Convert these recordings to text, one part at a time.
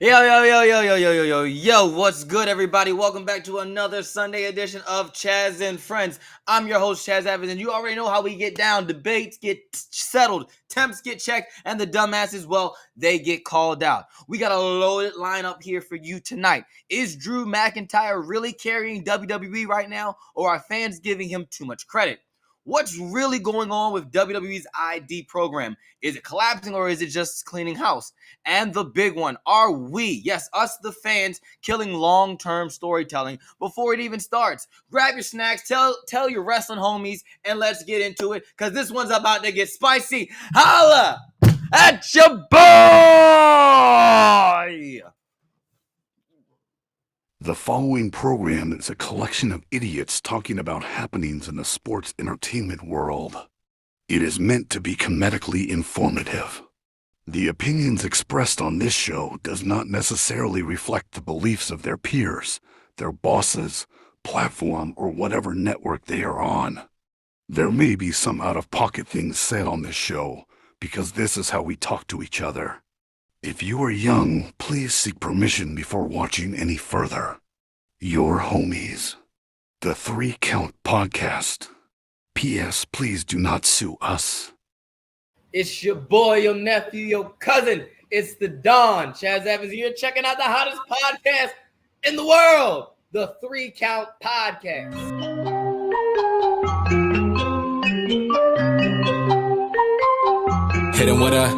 Yo, what's good, everybody? Welcome back to another Sunday edition of Chaz and Friends. I'm your host, Chaz Evans, and you already know how we get down. Debates get settled, temps get checked, and the dumbasses, well, they get called out. We got a loaded lineup here for you tonight. Is Drew McIntyre really carrying WWE right now, or are fans giving him too much credit? What's really going on with WWE's ID program? Is it collapsing or is it just cleaning house? And the big one, are we, yes, us the fans, killing long-term storytelling before it even starts? Grab your snacks, tell your wrestling homies, and let's get into it, because this one's about to get spicy. Holla at your boy! The following program is a collection of idiots talking about happenings in the sports entertainment world. It is meant to be comedically informative. The opinions expressed on this show does not necessarily reflect the beliefs of their peers, their bosses, platform, or whatever network they are on. There may be some out-of-pocket things said on this show, because this is how we talk to each other. If you are young, please seek permission before watching any further. Your homies. The 3 Count Podcast. P.S. Please do not sue us. It's your boy, your nephew, your cousin. It's the Don. Chaz Evans, you're checking out the hottest podcast in the world, the 3 Count Podcast. Hit him with a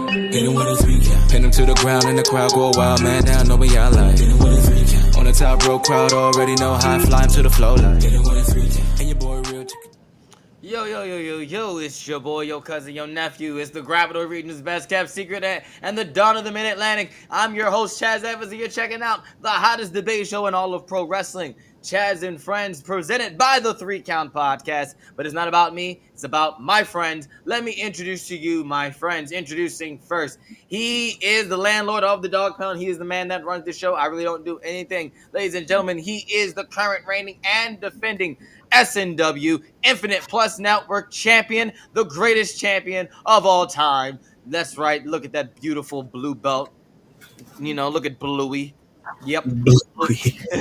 3 count. Pin him to the ground and the crowd go wild, man. Now know what y'all like. Hit him with a 3 count. On the top row, crowd already know how I fly him to the flow like. Hit him with a 3 count. And your boy real chicken. Yo, it's your boy, your cousin, your nephew. It's the Gravitor Region's best kept secret and the Dawn of the Mid-Atlantic. I'm your host, Chaz Evans, and you're checking out the hottest debate show in all of pro wrestling, Chaz and Friends, presented by the 3 Count Podcast. But it's not about me, it's about my friends. Let me introduce to you my friends. Introducing first, he is the landlord of the Dog Pound. He is the man that runs the show. I really don't do anything. Ladies and gentlemen, he is the current reigning and defending SNW Infinite Plus Network champion, the greatest champion of all time. That's right. Look at that beautiful blue belt. You know, look at Bluey. Yep.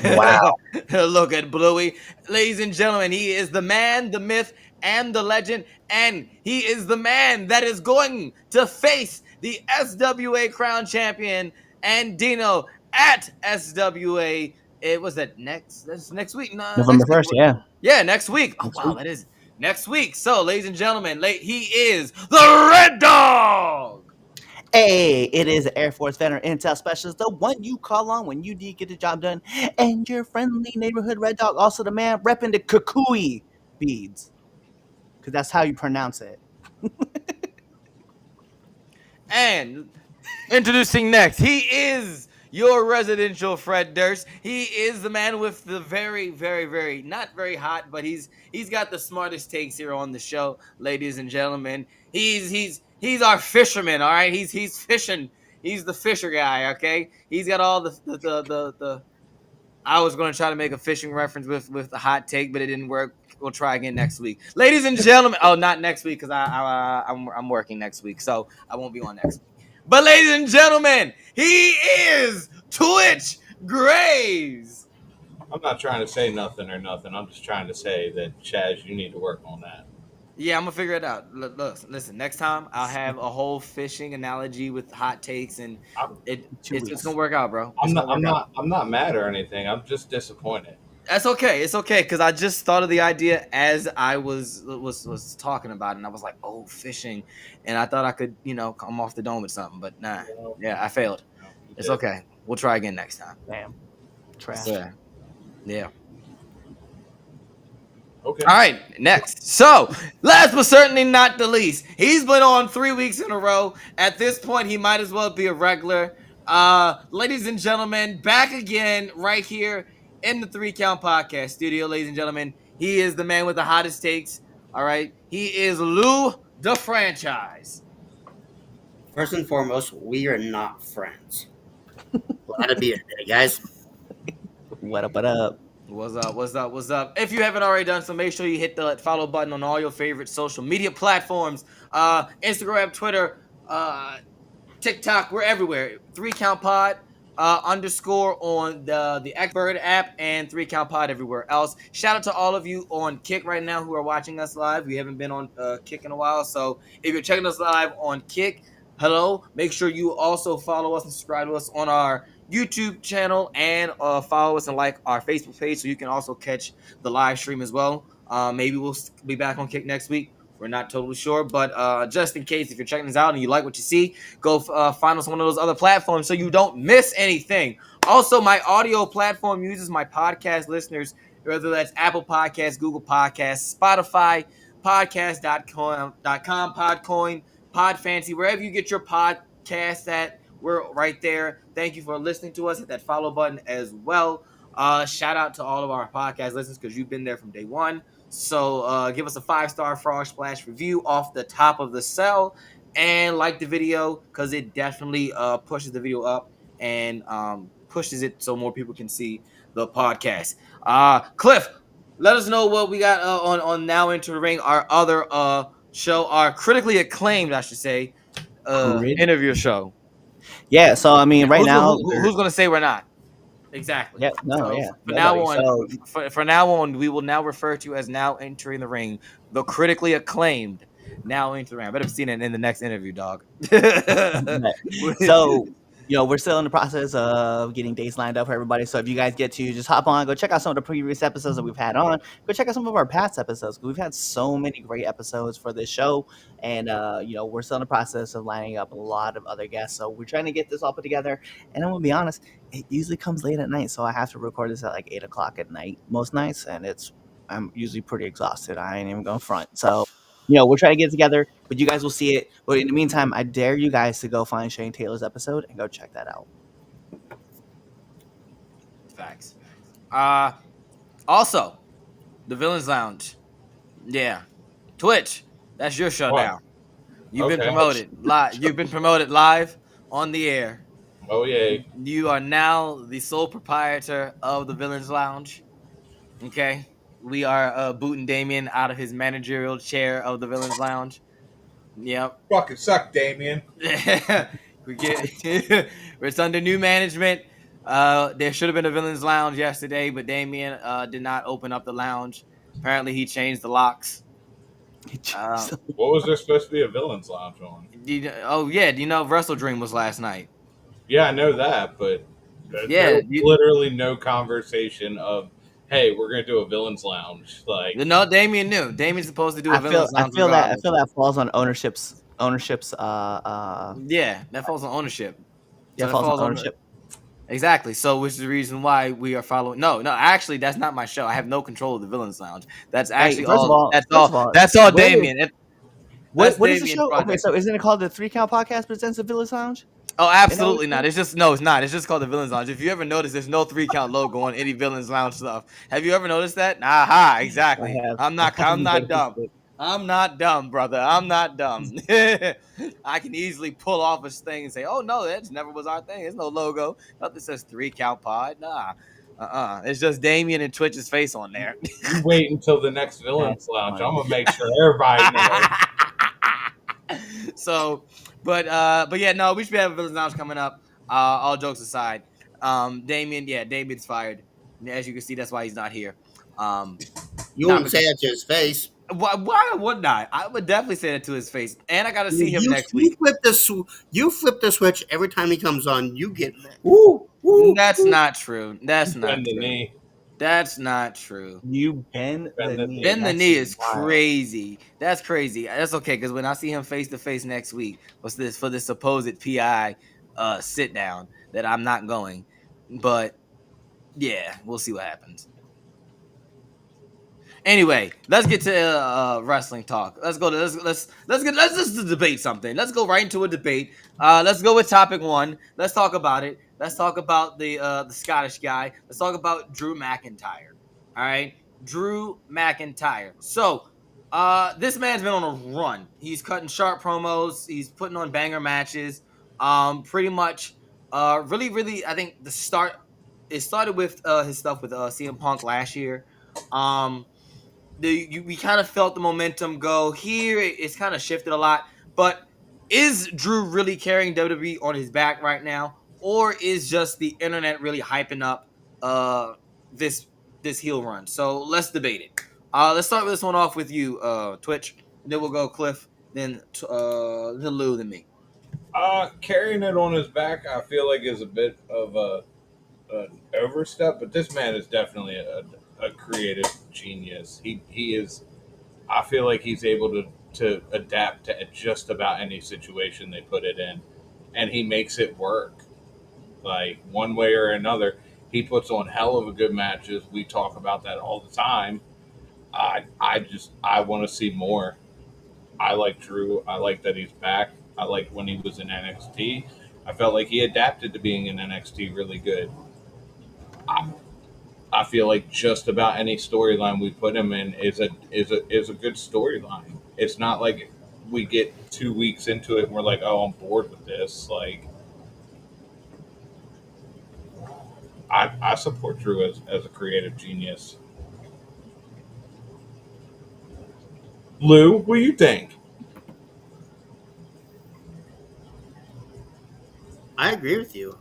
Wow. Look at Bluey. Ladies and gentlemen, he is the man, the myth, and the legend, and he is the man that is going to face the SWA Crown Champion and Dino at SWA. It was that next week. No, November 1st, yeah. Yeah, next week. Oh, wow, that is next week. So, ladies and gentlemen, he is the Red Dog. Hey, it is the Air Force Veteran Intel Specialist, the one you call on when you need to get the job done, and your friendly neighborhood Red Dog, also the man repping the Kukui beads, because that's how you pronounce it. And introducing next, he is your residential Fred Durst. He is the man with the very, very, very, not very hot, but he's got the smartest takes here on the show, ladies and gentlemen. He's our fisherman, all right? He's fishing. He's the fisher guy, okay? He's got all the I was going to try to make a fishing reference with the hot take, but it didn't work. We'll try again next week. Ladies and gentlemen, not next week, because I'm working next week, so I won't be on next week. But ladies and gentlemen, he is Twitch Graves. I'm not trying to say nothing or nothing. I'm just trying to say that, Chaz, you need to work on that. Yeah, I'm going to figure it out. Look, listen, next time I'll have a whole fishing analogy with hot takes, and it's going to work out, bro. I'm not mad or anything. I'm just disappointed. That's okay. It's okay, because I just thought of the idea as I was talking about it, and I was like, oh, fishing. And I thought I could, come off the dome with something, but nah. Yeah, I failed. It's okay. We'll try again next time. Damn. Trash. Yeah. Okay. All right, next. So, last but certainly not the least, he's been on 3 weeks in a row. At this point, he might as well be a regular. Ladies and gentlemen, back again right here in the 3 Count Podcast studio, ladies and gentlemen. He is the man with the hottest takes. All right, he is Lou the Franchise. First and foremost, we are not friends. Glad to be here today, guys. What up? What's up? If you haven't already done so, make sure you hit the follow button on all your favorite social media platforms. Instagram, Twitter, TikTok, we're everywhere. 3 Count Pod. underscore on the Xbird app and 3 Count Pod everywhere else. Shout out to all of you on Kick right now who are watching us live. We haven't been on Kick in a while, so if you're checking us live on Kick, hello. Make sure you also follow us and subscribe to us on our YouTube channel and follow us and like our Facebook page so you can also catch the live stream as well. Maybe we'll be back on Kick next week. We're not totally sure, but just in case, if you're checking this out and you like what you see, go find us on one of those other platforms so you don't miss anything. Also, my audio platform uses my podcast listeners, whether that's Apple Podcasts, Google Podcasts, Spotify, podcast.com, Podcoin, Podfancy, wherever you get your podcasts at, we're right there. Thank you for listening to us. Hit that follow button as well. Shout out to all of our podcast listeners because you've been there from day one. So give us a 5-star Frog Splash review off the top of the cell and like the video because it definitely pushes the video up and pushes it so more people can see the podcast. Cliff, let us know what we got on Now Enter the Ring, our other show, our critically acclaimed, I should say, interview show. Yeah, so I mean, right now, who's gonna say we're not? Exactly. Yeah, no, so yeah. For now on, So, for now on, we will now refer to as Now Entering the Ring, the critically acclaimed Now Entering the Ring. I better have seen it in the next interview, dog. so we're still in the process of getting dates lined up for everybody. So if you guys get to just hop on, go check out some of the previous episodes that we've had on. Go check out some of our past episodes. We've had so many great episodes for this show, and we're still in the process of lining up a lot of other guests. So we're trying to get this all put together. And I'm gonna be honest, it usually comes late at night, so I have to record this at like 8 o'clock at night most nights, and I'm usually pretty exhausted. I ain't even gonna front. So we're trying to get it together, but you guys will see it. But in the meantime, I dare you guys to go find Shane Taylor's episode and go check that out. Facts. Also, the Villains Lounge. Yeah. Twitch. That's your show now. You've been promoted live. You've been promoted live on the air. Oh yeah. You are now the sole proprietor of the Villains Lounge. Okay. We are booting Damien out of his managerial chair of the Villains Lounge. Yep. Fucking suck, Damien. It's under new management. There should have been a Villains Lounge yesterday, but Damien did not open up the lounge. Apparently, he changed the locks. What was there supposed to be a Villains Lounge on? Do you know Wrestle Dream was last night? Yeah, I know that, but there was literally no conversation of, hey, we're gonna do a Villains Lounge. Like, no, Damien knew. Damien's supposed to do a Villains Lounge. I feel that falls on ownership's. Yeah, that falls on ownership. Yeah, falls on ownership. Exactly. So, which is the reason why we are following. No, actually, that's not my show. I have no control of the Villains Lounge. That's actually That's all Damien. What is the show? Project. Okay, so isn't it called the 3 Count Podcast Presents the Villains Lounge? Oh, absolutely not. It's not. It's just called the Villains Lounge. If you ever notice, there's no 3 Count logo on any Villains Lounge stuff. Have you ever noticed that? Aha, exactly. I'm not dumb. I'm not dumb, brother. I'm not dumb. I can easily pull off a thing and say, "Oh no, that never was our thing. There's no logo. Nothing says 3 Count Pod." Nah. It's just Damien and Twitch's face on there. You wait until the next Villains Lounge. I'm gonna make sure everybody knows. So, but yeah, no, we should have a Villains Lounge coming up. All jokes aside, Damien's fired. As you can see, that's why he's not here. You wouldn't say that to his face. Why wouldn't I? I would definitely say that to his face, and I got to see him next week. You flip the switch every time he comes on. You get That's not true. That's not true. That's not true. You bend the knee. Bend the knee is crazy. That's crazy. That's okay because when I see him face to face next week, what's this for this supposed PI sit down that I'm not going, but yeah, we'll see what happens. Anyway, let's get to wrestling talk. Let's just debate something. Let's go right into a debate. Let's go with topic one. Let's talk about it. Let's talk about the Scottish guy. Let's talk about Drew McIntyre. All right, Drew McIntyre. So, this man's been on a run. He's cutting sharp promos. He's putting on banger matches. Pretty much, really, I think it started with his stuff with CM Punk last year. We kind of felt the momentum go here. It's kind of shifted a lot, but is Drew really carrying WWE on his back right now, or is just the internet really hyping up this heel run? So let's debate it. Let's start this one off with you, Twitch, and then we'll go Cliff, then Lou, then me. Carrying it on his back, I feel like is a bit of an overstep, but this man is definitely a creative genius. He is. I feel like he's able to adapt to just about any situation they put it in, and he makes it work. Like one way or another, he puts on hell of a good matches. We talk about that all the time. I want to see more. I like Drew. I like that he's back. I like when he was in NXT. I felt like he adapted to being in NXT really good. I, I feel like just about any storyline we put him in is a good storyline. It's not like we get 2 weeks into it and we're like, oh, I'm bored with this. Like, I support Drew as a creative genius. Lou, what do you think? I agree with you.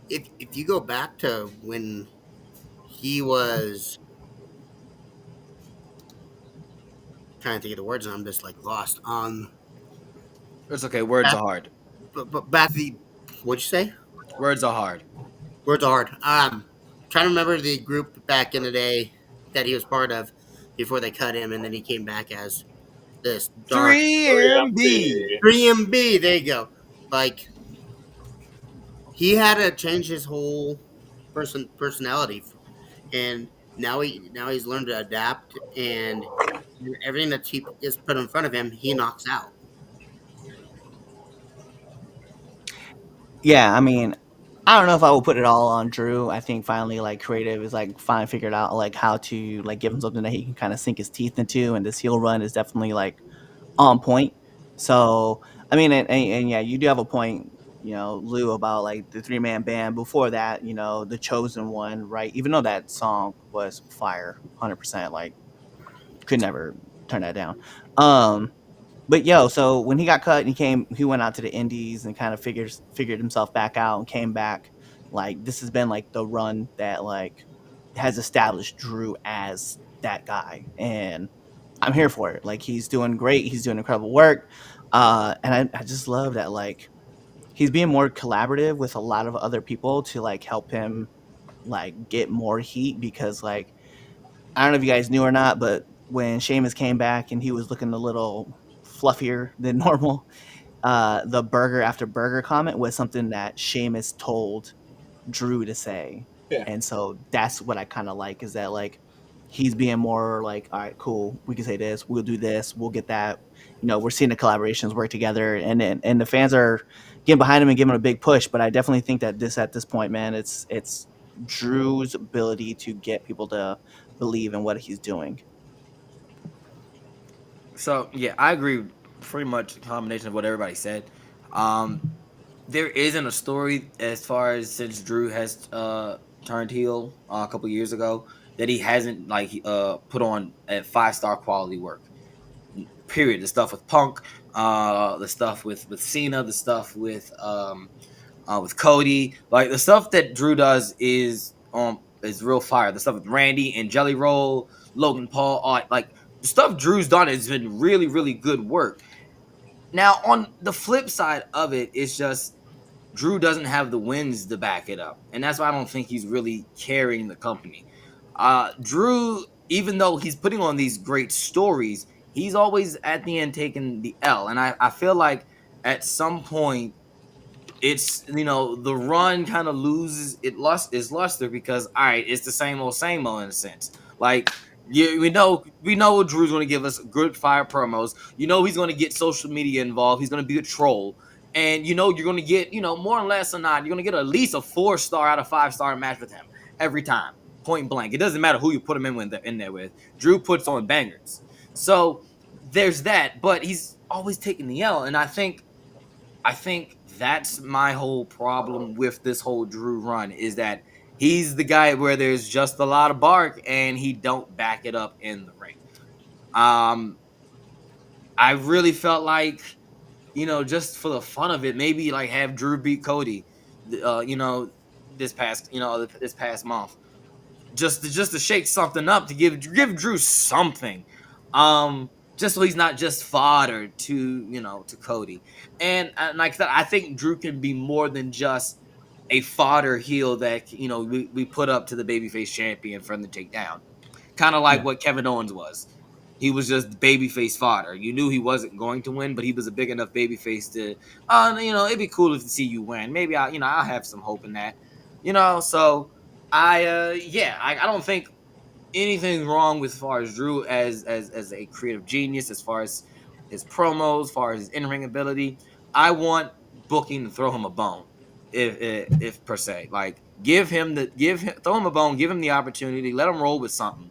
If you go back to when he was trying to think of the words, and I'm just like lost. It's okay. Words Back, are hard. but back to the what'd you say? Words are hard. Words are hard. Trying to remember the group back in the day that he was part of before they cut him, and then he came back as this dark 3MB. 3MB. There you go. Like he had to change his whole personality, and now he's learned to adapt, and everything that he is put in front of him, he knocks out. Yeah, I mean, I don't know if I will put it all on Drew. I think finally, like, creative is like finally figured out like how to like give him something that he can kind of sink his teeth into, and this heel run is definitely like on point. So I mean, and yeah, you do have a point, Lou, about like the 3-man band. Before that, the chosen one, right? Even though that song was fire, 100%, like could never turn that down. But so when he got cut and he went out to the Indies and kind of figured himself back out and came back. Like this has been like the run that like has established Drew as that guy, and I'm here for it. Like he's doing great, he's doing incredible work, and I just love that like he's being more collaborative with a lot of other people to like help him like get more heat because like I don't know if you guys knew or not, but when Sheamus came back and he was looking a little fluffier than normal, the burger after burger comment was something that Sheamus told Drew to say. Yeah. And so that's what I kind of like is that like he's being more like, all right, cool, we can say this, we'll do this, we'll get that. We're seeing the collaborations work together, and the fans are getting behind him and giving him a big push. But I definitely think that at this point, man, it's Drew's ability to get people to believe in what he's doing. So yeah, I agree. Pretty much a combination of what everybody said. There isn't a story as far as since Drew has turned heel a couple years ago that he hasn't like put on at 5-star quality work. Period. The stuff with Punk, the stuff with Cena, the stuff with Cody, like the stuff that Drew does is real fire. The stuff with Randy and Jelly Roll, Logan Paul, like the stuff Drew's done has been really, really good work. Now, on the flip side of it, it's just Drew doesn't have the wins to back it up. And that's why I don't think he's really carrying the company. Drew, even though he's putting on these great stories, he's always at the end taking the L. And I feel like at some point, it's the run kind of loses its luster because all right, it's the same old in a sense. Like we know Drew's going to give us good fire promos. He's going to get social media involved. He's going to be a troll, and you're going to get more or less or not you're going to get at least a 4-star out of 5-star match with him every time, point blank. It doesn't matter who you put him in there with. Drew puts on bangers, so there's that. But he's always taking the L, and I think that's my whole problem with this whole Drew run is that he's the guy where there's just a lot of bark and he don't back it up in the ring. I really felt like, just for the fun of it, maybe like have Drew beat Cody. you know, this past month, just to shake something up, to give Drew something, just so he's not just fodder to Cody. And like I said, I think Drew can be more than just a fodder heel that we put up to the babyface champion for him to take down. Kind of like Yeah. what Kevin Owens was. He was just babyface fodder. You knew he wasn't going to win, but he was a big enough babyface to, it'd be cool to see you win. Maybe I'll have some hope in that. So I don't think anything wrong with as far as Drew as a creative genius, as far as his promos, as far as his in-ring ability. I want booking to throw him a bone, if per se. Like throw him a bone, give him the opportunity, let him roll with something.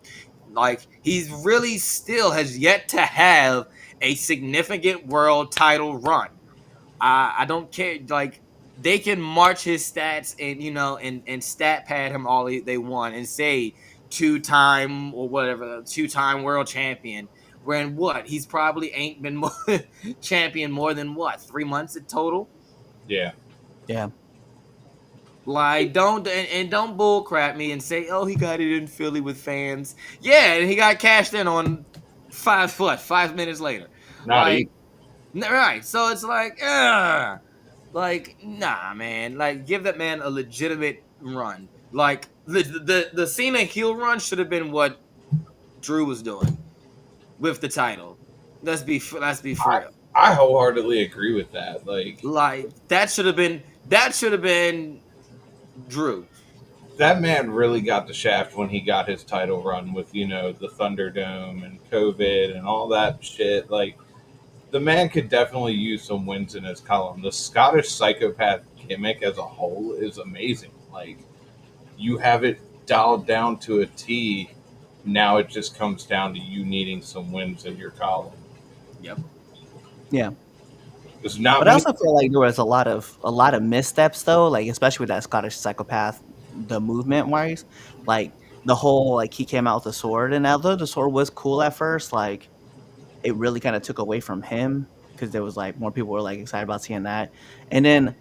Like he's really still has yet to have a significant world title run. I don't care. Like they can march his stats and stat pad him all they want and say two-time or whatever, two-time world champion. When what he's probably ain't been champion more than 3 months in total. Yeah. Yeah. Like don't bull crap me and say, oh, he got it in Philly with fans. Yeah, and he got cashed in on 5 minutes later. Not Like even. right. So it's like nah, man. Like give that man a legitimate run. Like the Cena heel run should have been what Drew was doing with the title. Let's be for real. I wholeheartedly agree with that. Like Like that should have been Drew. that man really got the shaft when he got his title run with the Thunderdome and COVID and all that shit. Like the man could definitely use some wins in his column. The Scottish psychopath gimmick as a whole is amazing. Like you have it dialed down to a T. Now it just comes down to you needing some wins in your column. Yep. Yeah. There's not But I many. also feel like there was a lot of missteps though, like especially with that Scottish psychopath, the movement wise, like the whole like he came out with a sword, and although the sword was cool at first, like it really kind of took away from him because there was like more people were like excited about seeing that, and then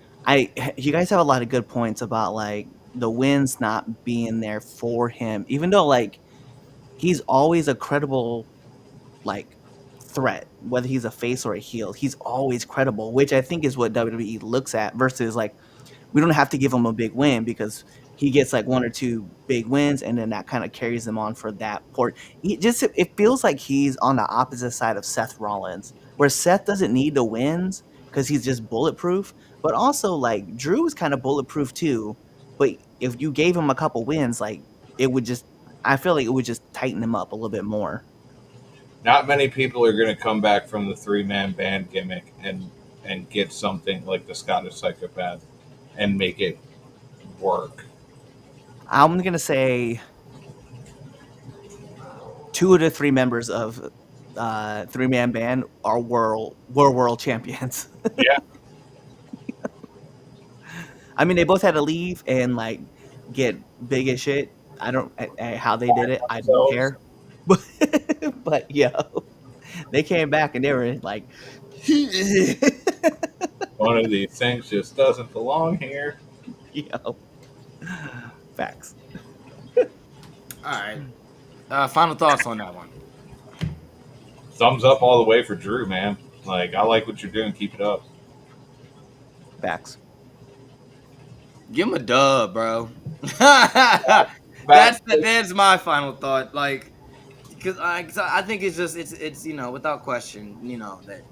you guys have a lot of good points about like the wins not being there for him, even though like he's always a credible like threat, whether he's a face or a heel. He's always credible, which I think is what WWE looks at versus like we don't have to give him a big win because he gets like one or two big wins and then that kind of carries him on for that port. It feels like he's on the opposite side of Seth Rollins, where Seth doesn't need the wins because he's just bulletproof, but also like Drew is kind of bulletproof too. But if you gave him a couple wins, like it would just I feel like it would just tighten him up a little bit more. Not many people are going to come back from the three-man band gimmick and get something like the Scottish psychopath and make it work. I'm gonna say 2 of the 3 members of 3-man band are world champions. Yeah. I mean, they both had to leave and like get big as shit. I don't how they did it. I don't Themselves. care, but yeah, they came back and they were like, One of these things just doesn't belong here. yo, facts. All right. Final thoughts on that one. Thumbs up all the way for Drew, man. Like I like what you're doing. Keep it up. Facts. Give him a dub, bro. That's my final thought. Like, because I think it's without question that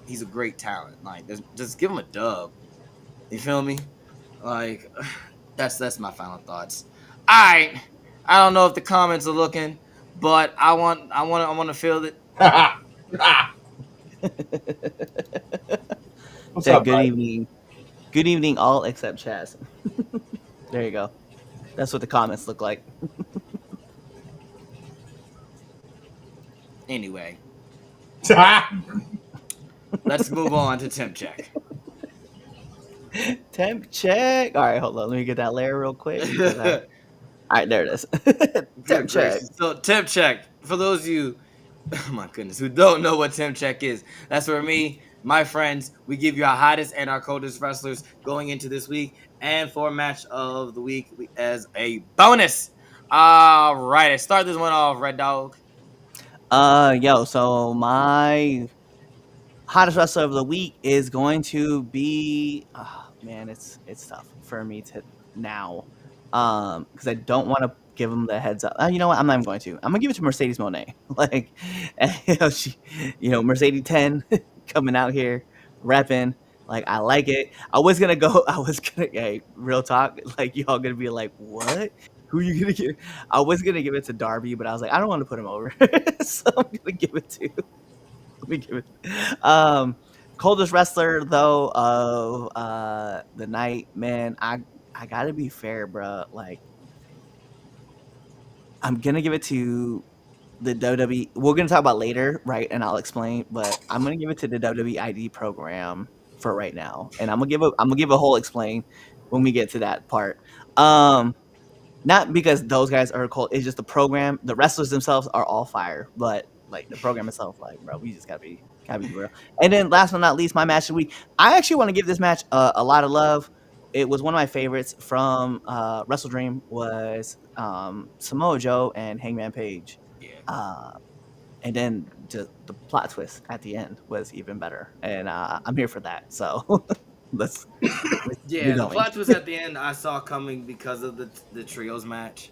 he's a great talent. Like, just give him a dub. You feel me? Like, that's my final thoughts. All right. I don't know if the comments are looking, but I want to feel that. What's Said up, good bud? evening. Good evening, all except Chaz. There you go. That's what the comments look like. Anyway, let's move on to temp check. Temp check. All right, hold on. Let me get that layer real quick. All right, there it is. Temp Good check. gracious. So temp check for those of you, oh my goodness, who don't know what temp check is. That's where me, my friends, we give you our hottest and our coldest wrestlers going into this week, And for match of the week as a bonus. All right, I start this one off, Red Dog. So my hottest wrestler of the week is going to be man, it's tough for me to now. Because I don't want to give him the heads up. You know what? I'm not even going to. I'm gonna give it to Mercedes Monet. Like, she, Mercedes 10 coming out here repping. Like, I like it. I was gonna go. I was gonna. Hey, real talk. Like, y'all gonna be like, what? Who you gonna give? I was gonna give it to Darby, but I was like, I don't want to put him over, so I'm gonna give it to. Let me give it. Coldest wrestler though of the night, man. I gotta be fair, bro. Like, I'm gonna give it to the WWE. We're gonna talk about later, right? And I'll explain. But I'm gonna give it to the WWE ID program for right now, and I'm gonna give a whole explain when we get to that part. Not because those guys are cold. It's just the program. The wrestlers themselves are all fire, but like the program itself, like, bro, we just gotta be real. And then last but not least, my match of the week. I actually want to give this match a lot of love. It was one of my favorites from Wrestle Dream was Samoa Joe and Hangman Page. Yeah. And then just the plot twist at the end was even better, and I'm here for that. So let's Yeah, get the going. plot twist at the end I saw coming because of the trios match.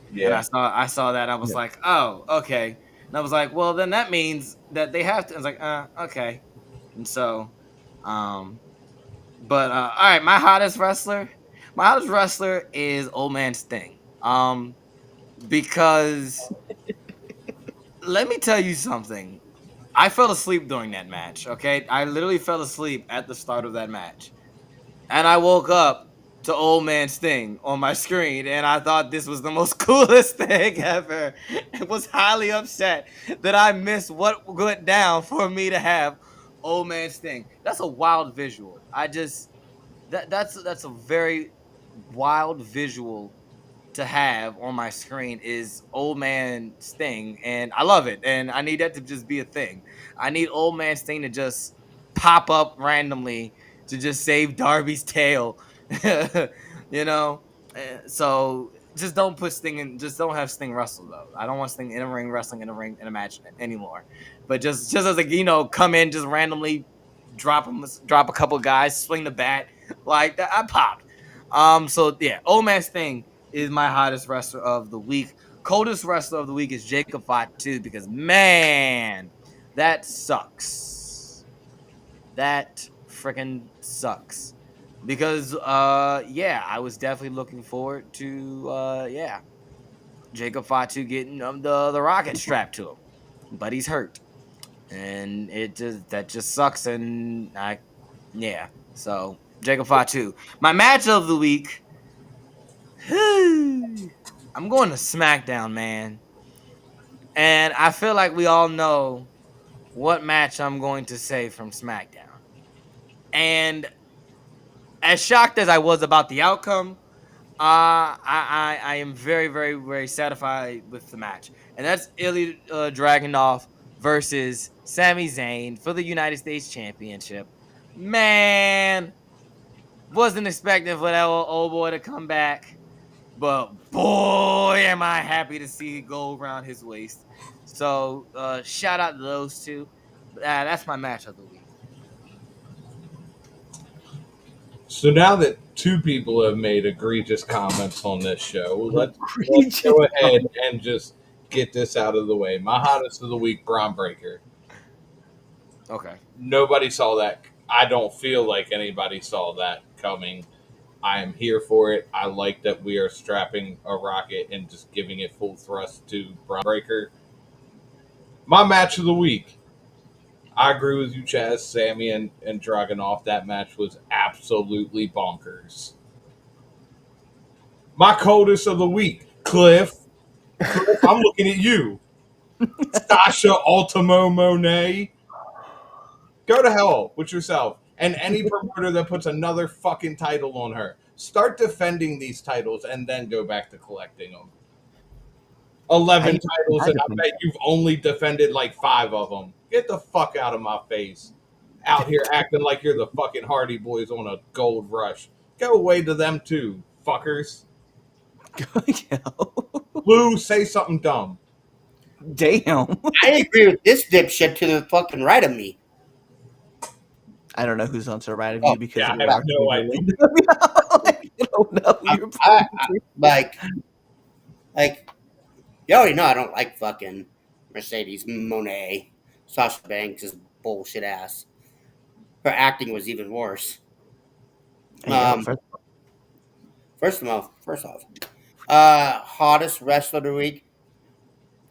And Yeah. I saw that. I was Yeah. like, oh, okay. And I was like, well, then that means that they have to. I was like, okay. And so, but all right, my hottest wrestler is Old Man Sting. Because let me tell you something. I fell asleep during that match. Okay, I literally fell asleep at the start of that match, and I woke up to Old Man Sting on my screen, and I thought this was the most coolest thing ever. I was highly upset that I missed what went down for me to have Old Man Sting. That's a wild visual. That's a very wild visual to have on my screen is Old Man Sting, and I love it, and I need that to just be a thing. I need Old Man Sting to just pop up randomly to just save Darby's tail, you know. So just don't put Sting in. Just don't have Sting wrestle though. I don't want Sting in a ring wrestling in a ring in a match anymore. But just as a come in just randomly drop a couple guys, swing the bat like that. I popped. So yeah, Old Man Sting is my hottest wrestler of the week. Coldest wrestler of the week is Jacob Fatu because man, that sucks. That freaking sucks. Because yeah, I was definitely looking forward to Jacob Fatu getting the rocket strapped to him, but he's hurt, and that just sucks. And so Jacob Fatu, my match of the week. I'm going to SmackDown, man. And I feel like we all know what match I'm going to say from SmackDown. And as shocked as I was about the outcome, I am very, very, very satisfied with the match. And that's Ilya Dragunov versus Sami Zayn for the United States Championship. Man, wasn't expecting for that old boy to come back. But boy, am I happy to see it go around his waist. So shout out to those two. That's my match of the week. So now that two people have made egregious comments on this show, let's go ahead and just get this out of the way. My hottest of the week, Braun Breaker. Okay. Nobody saw that. I don't feel like anybody saw that coming. I am here for it. I like that we are strapping a rocket and just giving it full thrust to Braun Breaker. My match of the week. I agree with you, Chaz. Sammy and Dragunov. That match was absolutely bonkers. My coldest of the week, Cliff. Cliff, I'm looking at you. Sasha Ultimo Monet. Go to hell with yourself. And any promoter that puts another fucking title on her. Start defending these titles and then go back to collecting them. 11 titles, and I bet you've only defended like 5 of them. Get the fuck out of my face. Out here acting like you're the fucking Hardy Boys on a gold rush. go away to them too, fuckers. You know? Lou, say something dumb. Damn. I agree with this dipshit to the fucking right of me. I don't know who's on to the right of Oh, you because yeah, of I your have accent. no idea. I don't know who I, you're I, pointing I to. like you already know I don't like fucking Mercedes Monet. Sasha Banks is bullshit ass. Her acting was even worse. Hey, yo, Um, first, first off, hottest wrestler of the week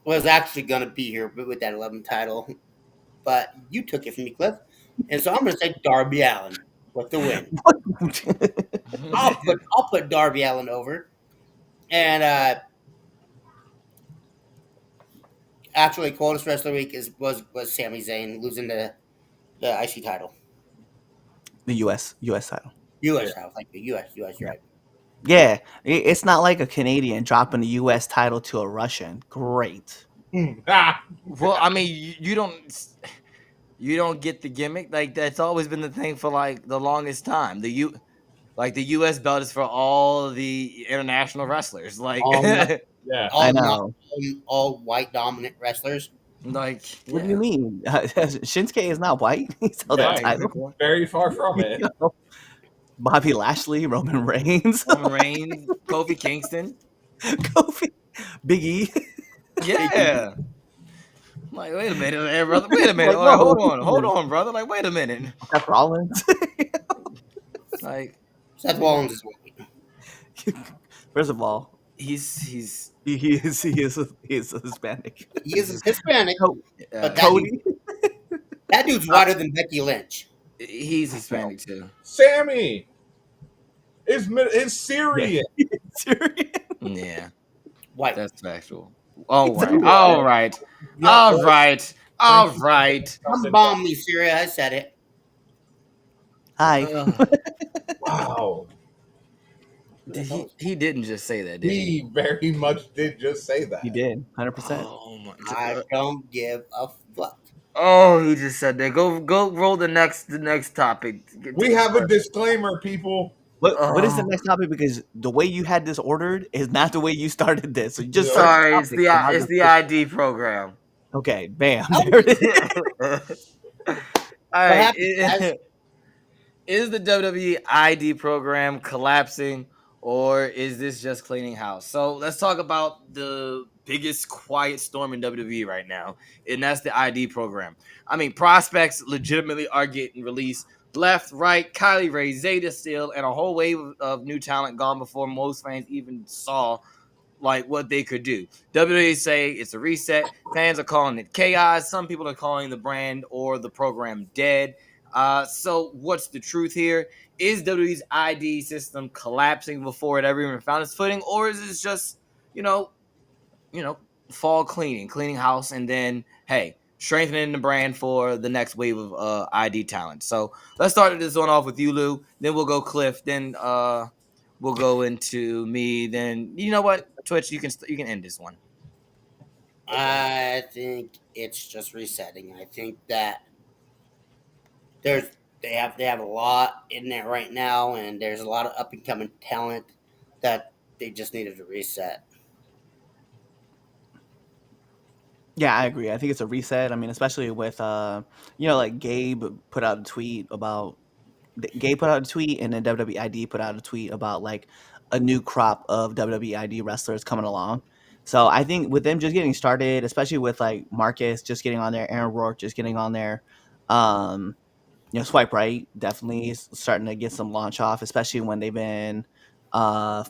was actually gonna be here, but with that 11 title, but you took it from me, Cliff, and so I'm gonna say Darby Allen with the win. I'll put Darby Allen over, and actually, coldest wrestler of the week was Sami Zayn losing the IC title, the U.S. title. U.S. Yeah. title, like the U.S. You're Yeah. right. Yeah, it's not like a Canadian dropping the U.S. title to a Russian. Great. Ah, Well, I mean, you don't get the gimmick. Like that's always been the thing for like the longest time. The U.S. belt is for all the international wrestlers. Like, All not, yeah. I all not know. all white dominant wrestlers. like What do you yeah, mean? Shinsuke is not white. He's held that No, right. title. Good point. very far from it. You know? Bobby Lashley, Roman Reigns, Roman Reigns, Kofi Kingston. Kofi, Big E. Yeah. Like, wait a minute, there, brother. Wait a minute. Like, All right, whoa, hold on, brother. Like, wait a minute. Seth Rollins. Like, Seth yeah. Rollins is white. First of all, He's he is a Hispanic. He is Hispanic, Co- but Cody. that dude's whiter than Becky Lynch. he's Hispanic too. Sammy is Yeah. Syrian. Syrian. Yeah, White. that's factual. All He's a right, white. all right, Yeah, all well, right, all right. Come bomb me, Syria. I said it. Hi. Wow. He didn't just say that, did he? He very much did just say that. He did. 100%. Oh my! I don't give a fuck. Oh, he just said that. Go roll the next topic. We have a disclaimer, people. What is the Oh. next topic? Because the way you had this ordered is not the way you started this. So you just Yeah. search Sorry, it's topics and I'll it's just the push- ID program. Okay, bam. There it is. All right. happened, guys? Is the WWE ID program collapsing or is this just cleaning house? So let's talk about the biggest quiet storm in WWE right now, and that's the ID program. I mean, prospects legitimately are getting released left, right. Kylie Ray, Zeta Steel, and a whole wave of new talent gone before most fans even saw like what they could do. WWE say it's a reset. Fans are calling it chaos. Some people are calling the brand or the program dead. So what's the truth here? Is WWE's ID system collapsing before it ever even found its footing, or is this just you know, fall cleaning house, and then hey, strengthening the brand for the next wave of ID talent? So let's start this one off with you, Lou. Then we'll go Cliff. Then we'll go into me. Then you know what, Twitch, you can end this one. I think it's just resetting. I think that there's they have a lot in there right now, and there's a lot of up and coming talent that they just needed to reset. Yeah, I agree. I think it's a reset. I mean, especially with like Gabe put out a tweet about Gabe put out a tweet and then WWE ID put out a tweet about like a new crop of WWE ID wrestlers coming along. So I think with them just getting started, especially with like Marcus just getting on there, Aaron Rourke just getting on there, um, Swipe Right definitely is starting to get some launch off, especially when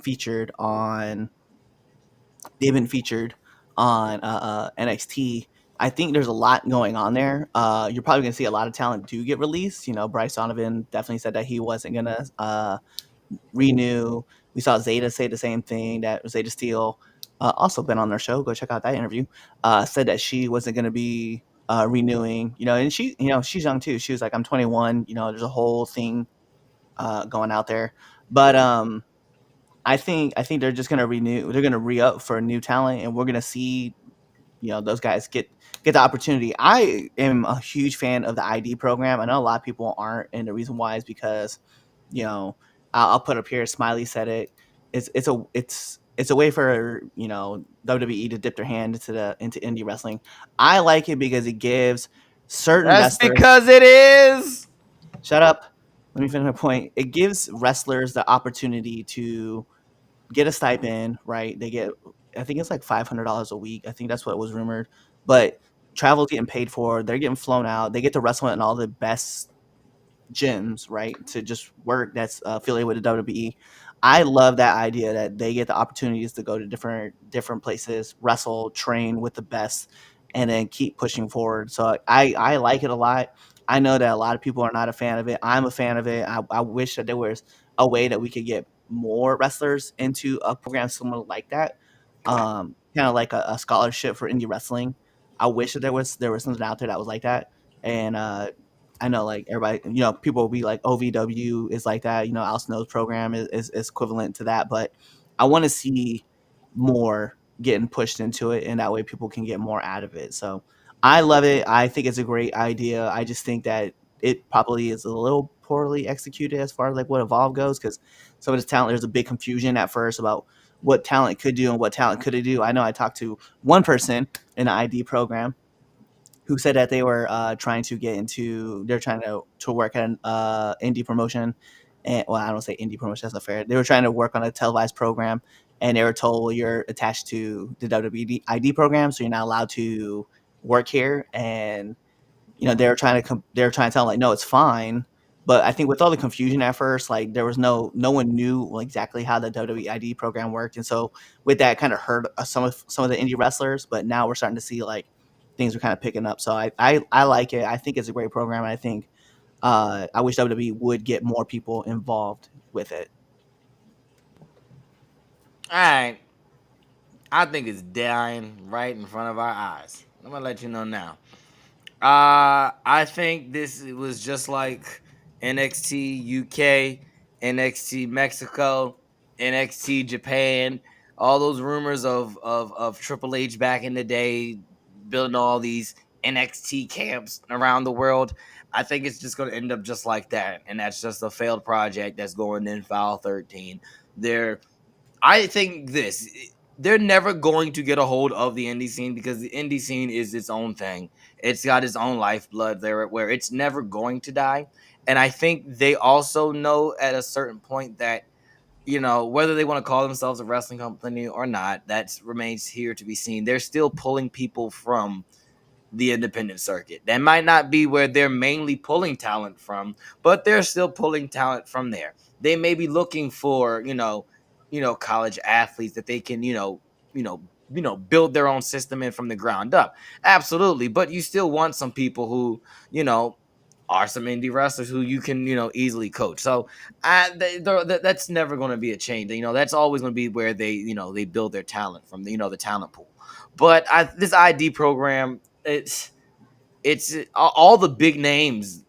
featured on they've been featured on NXT. I think there's a lot going on there. You're probably going to see a lot of talent do get released. Bryce Donovan definitely said that he wasn't going to renew. We saw Zeta say the same thing, that Zeta Steel, also been on their show. Go check out that interview. Said that she wasn't going to be renewing, and she's young too. She was like, I'm 21, there's a whole thing going out there. But I think they're just gonna renew. They're gonna re-up for new talent, and we're gonna see, those guys get the opportunity. I am a huge fan of the ID program. I know a lot of people aren't, and the reason why is because, you know, I'll put up here. Smiley said it. It's a way for WWE to dip their hand into indie wrestling. I like it because it gives certain That's wrestlers. because it is. Shut up. Let me finish my point. It gives wrestlers the opportunity to get a stipend, right? They get, I think it's like $500 a week. I think that's what was rumored. But travel's getting paid for. They're getting flown out. They get to wrestle in all the best gyms, right? To just work that's affiliated with the WWE. I love that idea that they get the opportunities to go to different places, wrestle, train with the best, and then keep pushing forward. So I like it a lot. I know that a lot of people are not a fan of it. I'm a fan of it. I wish that there was a way that we could get more wrestlers into a program similar like that, kind of like a scholarship for indie wrestling. I wish that there was something out there that was like that, and I know like everybody, people will be like OVW is like that, Al Snow's program is equivalent to that, but I want to see more getting pushed into it, and that way people can get more out of it. So I love it. I think it's a great idea. I just think that it probably is a little poorly executed as far as like what Evolve goes, because some of this talent, there's a big confusion at first about what talent could do and what talent couldn't do. I know I talked to one person in the ID program who said that they were trying to get into, they're trying to work at an indie promotion. And well, I don't say indie promotion, that's not fair. They were trying to work on a televised program, and they were told, well, you're attached to the WWE ID program, so you're not allowed to work here. And they were trying to tell them, like, no, it's fine. But I think with all the confusion at first, like there was no one knew exactly how the WWE ID program worked, and so with that, kind of hurt some of the indie wrestlers. But now we're starting to see like things are kind of picking up. So I like it. I think it's a great program. And I think I wish WWE would get more people involved with it. All right. I think it's dying right in front of our eyes. I'm gonna let you know now. I think this was just like NXT UK, NXT Mexico, NXT Japan. All those rumors of Triple H back in the day, building all these NXT camps around the world. I think it's just going to end up just like that, and that's just a failed project that's going in file 13. They're I think this they're never going to get a hold of the indie scene because the indie scene is its own thing. It's got its own lifeblood there where it's never going to die. And I think they also know at a certain point that, whether they want to call themselves a wrestling company or not, that remains here to be seen. They're still pulling people from the independent circuit. That might not be where they're mainly pulling talent from, but they're still pulling talent from there. They may be looking for, college athletes that they can, build their own system in from the ground up. Absolutely. But you still want some people who, are some indie wrestlers who you can, easily coach. So that's never going to be a change. That's always going to be where they build their talent from, the talent pool. But this ID program, it's all the big names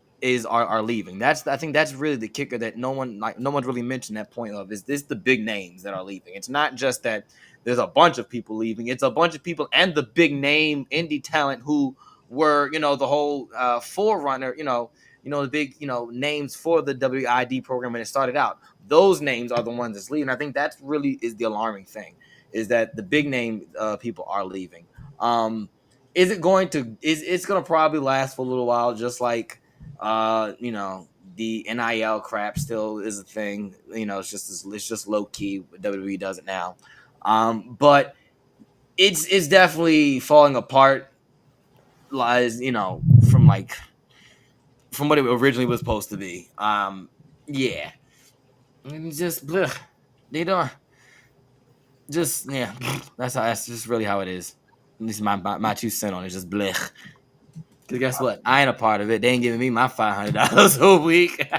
are leaving. I think that's really the kicker that no one's really mentioned that point of is this the big names that are leaving. It's not just that there's a bunch of people leaving. It's a bunch of people and the big name indie talent who were the whole forerunner. The big names for the WID program when it started out. Those names are the ones that's leaving. I think that really is the alarming thing is that the big name people are leaving. Is it going to it's going to probably last for a little while, just like the NIL crap still is a thing. It's just low key. WWE does it now, but it's definitely falling apart. Lies from what it originally was supposed to be. Yeah, it's just bleh. They don't just yeah. That's just really how it is. This is my 2 cents on it. Just blech. Cause guess what? I ain't a part of it. They ain't giving me my $500 a week.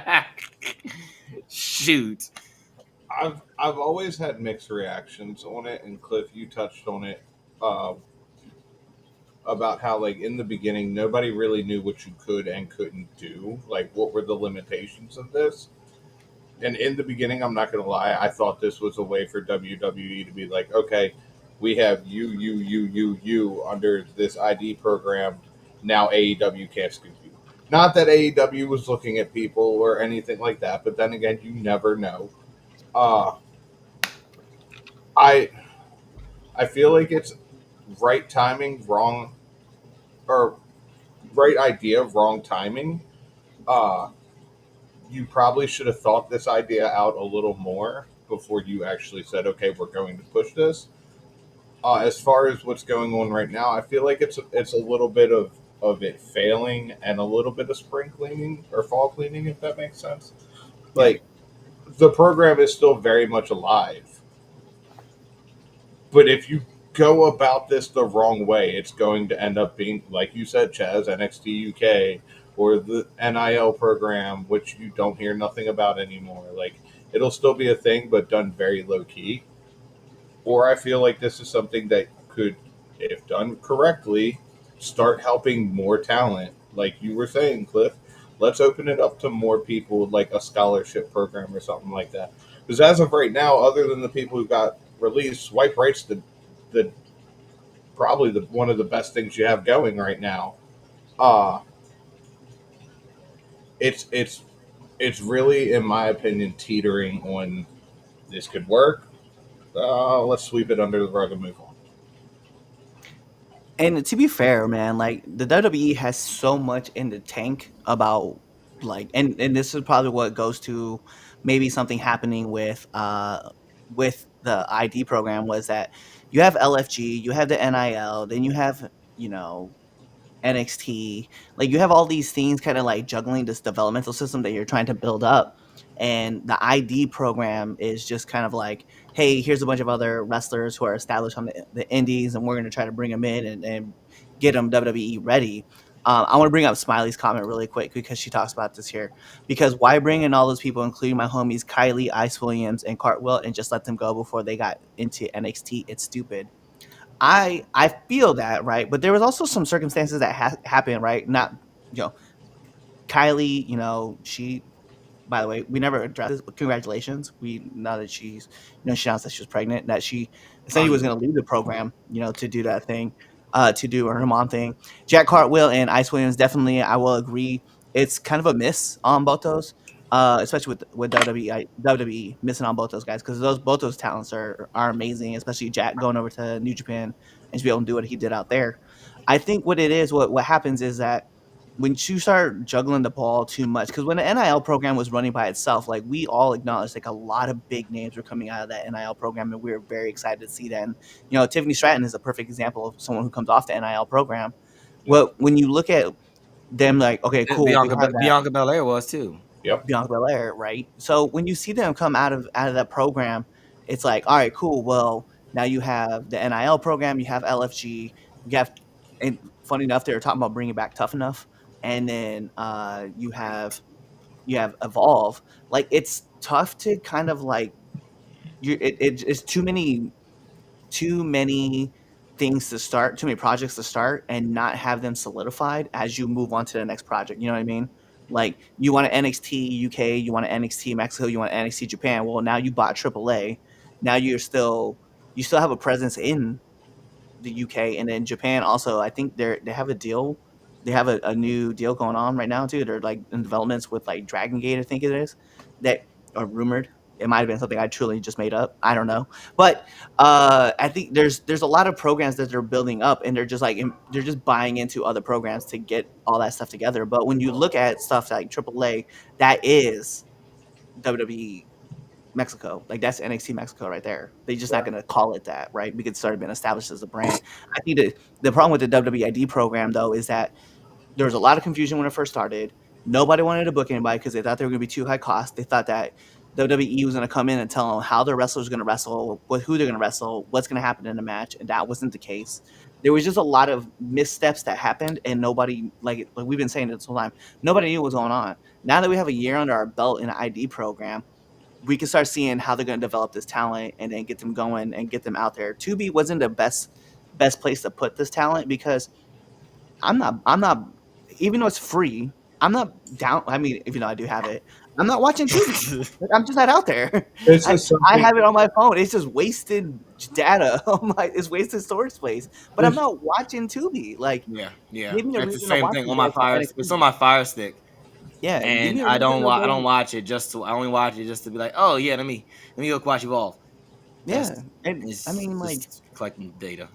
Shoot. I've always had mixed reactions on it, and Cliff, you touched on it uh, about how like in the beginning nobody really knew what you could and couldn't do, like what were the limitations of this. And in the beginning, I'm not going to lie, I thought this was a way for WWE to be like, okay, we have you under this ID program. Now AEW can't scoop you. Not that AEW was looking at people or anything like that, but then again, you never know. Uh, I I feel like it's right timing, wrong, or right idea, wrong timing. Uh, you probably should have thought this idea out a little more before you actually said, "Okay, we're going to push this." As far as what's going on right now, I feel like it's a little bit of it failing and a little bit of spring cleaning or fall cleaning, if that makes sense. Yeah. Like the program is still very much alive, but if you go about this the wrong way, it's going to end up being, like you said, Chaz, NXT UK or the NIL program, which you don't hear nothing about anymore. Like it'll still be a thing, but done very low key. Or I feel like this is something that could, if done correctly, start helping more talent. Like you were saying, Cliff, let's open it up to more people, like a scholarship program or something like that. Because as of right now, other than the people who got released, swipe right's the probably the one of the best things you have going right now. Uh it's it's really, in my opinion, teetering on this could work. Let's sweep it under the rug and move on. And to be fair, man, like the WWE has so much in the tank about like, and this is probably what goes to maybe something happening with the ID program was that you have LFG, you have the NIL, then you have, you know, NXT. Like you have all these things kind of like juggling this developmental system that you're trying to build up. And the ID program is just kind of like, hey, here's a bunch of other wrestlers who are established on the indies, and we're going to try to bring them in and get them WWE ready. I want to bring up Smiley's comment really quick because she talks about this here. Because why bring in all those people, including my homies Kylie, Ice Williams, and Cartwheel, and just let them go before they got into NXT? It's stupid. I feel that, right, but there was also some circumstances that happened, right? Not, you know, Kylie, you know, she, by the way, we never addressed this, but congratulations. We Now that she's, you know, she announced that she was pregnant, that she essentially was going to leave the program, you know, to do that thing, to do her mom thing. Jack Cartwheel and Ice Williams, definitely, I will agree. It's kind of a miss on both those, especially with WWE missing on both those guys because those both those talents are amazing, especially Jack going over to New Japan and to be able to do what he did out there. I think what it is, what happens is that when you start juggling the ball too much, because when the NIL program was running by itself, like we all acknowledged, like a lot of big names were coming out of that NIL program, and we were very excited to see that. And you know, Tiffany Stratton is a perfect example of someone who comes off the NIL program. Yep. Well, when you look at them, like, okay, cool, we have that Bianca Belair was too. Yep. Bianca Belair, right? So when you see them come out of that program, it's like, all right, cool. Well, now you have the NIL program, you have LFG, you have, and funny enough, they were talking about bringing back Tough Enough, and then you have Evolve. Like it's tough to kind of like it's too many things to start, too many projects to start, and not have them solidified as you move on to the next project. You know what I mean? Like you want an NXT UK, you want an NXT Mexico, you want an NXT Japan. Well, now you bought AAA. Now you still have a presence in the UK, and then Japan also. I think they have a deal. They have a new deal going on right now too. They're like in developments with like Dragon Gate, I think it is, that are rumored. It might have been something I truly just made up. I don't know, but I think there's a lot of programs that they're building up, and they're just like they're just buying into other programs to get all that stuff together. But when you look at stuff like AAA, that is WWE Mexico. Like that's NXT Mexico right there. They're just not Right. going to call it that, right? Because it's already been established as a brand. I think the problem with the WWID program though is that there was a lot of confusion when it first started. Nobody wanted to book anybody because they thought they were going to be too high cost. They thought that WWE was going to come in and tell them how their wrestlers are going to wrestle, who they're going to wrestle, what's going to happen in the match, and that wasn't the case. There was just a lot of missteps that happened, and nobody, like we've been saying it this whole time, nobody knew what was going on. Now that we have a year under our belt in an ID program, we can start seeing how they're going to develop this talent and then get them going and get them out there. Tubi wasn't the best place to put this talent because I'm not even though it's free, I'm not down. I mean, even though I do have it, I'm not watching Tubi. Like, I'm just not out there. This I, is I something. have it on my phone. It's just wasted data. It's wasted storage space. But I'm This not watching Tubi. Like, Yeah, yeah. give me a That's the reason to same watch thing these on my guys from fire. It's NXT. on my Fire Stick. Yeah, give and me a I don't representative I role. don't watch it just to. I only watch it just to be like, oh yeah, let me go watch Evolve. Yeah, That's and I it's mean, like just collecting data.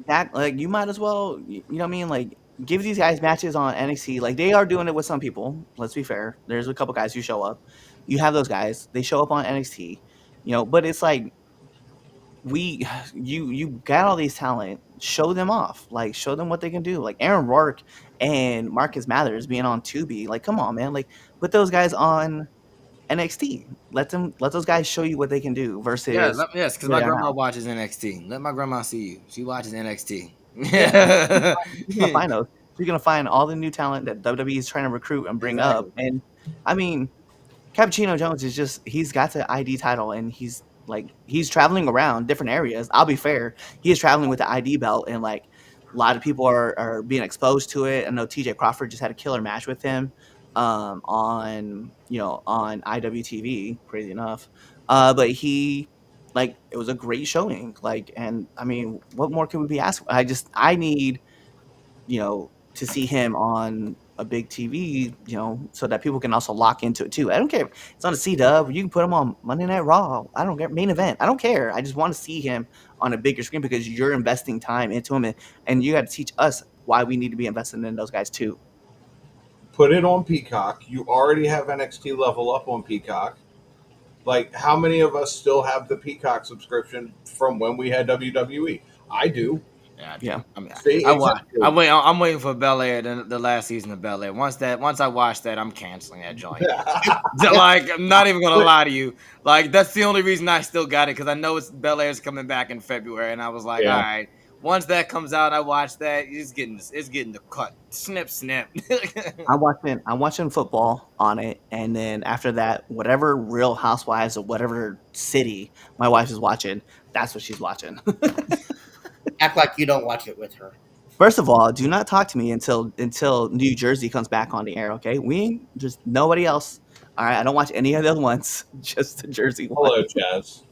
that. Like you might as well, you know what I mean? Like give these guys matches on NXT. Like they are doing it with some people. Let's be fair. There's a couple guys who show up. You have those guys. They show up on NXT. But it's like you got all these talent. Show them off. Like show them what they can do. Like Aaron Rourke and Marcus Mathers being on Tubi. Like come on, man. Like put those guys on NXT. Let those guys show you what they can do Yeah, versus yes, because where my they are grandma now. watches NXT. Let my grandma see you. She watches NXT. Yeah, Yeah, you're gonna find those. You're gonna find all the new talent that WWE is trying to recruit and bring up. exactly. And I mean, Cappuccino Jones is just he's got the ID title and he's traveling around different areas. I'll be fair. He is traveling with the ID belt and like a lot of people are being exposed to it. I know TJ Crawford just had a killer match with him on IWTV, crazy enough. But he like it was a great showing. Like and I mean, what more can we be asking? I need to see him on a big TV, so that people can also lock into it too. I don't care if it's on a C-Dub. You can put him on Monday Night Raw. I don't care. Main event. I don't care. I just want to see him on a bigger screen because you're investing time into him, and you got to teach us why we need to be investing in those guys too. Put it on Peacock. You already have NXT Level Up on Peacock. Like, how many of us still have the Peacock subscription from when we had WWE? I do. Yeah, I do. Yeah. I mean, See, I watch. exactly. I'm waiting for Bel Air, the last season of Bel Air. Once I watch that, I'm canceling that joint. Like, I'm not even gonna lie to you. Like, that's the only reason I still got it because I know it's Bel Air's coming back in February, and I was like, all Yeah. right. Once that comes out, I watch that. It's getting the cut. Snip, snip. I'm watching football on it, and then after that, whatever Real Housewives of whatever city my wife is watching, that's what she's watching. Act like you don't watch it with her. First of all, do not talk to me until New Jersey comes back on the air. Okay, we ain't just nobody else. All right, I don't watch any of the other ones, just the Jersey one. Hello, Chaz.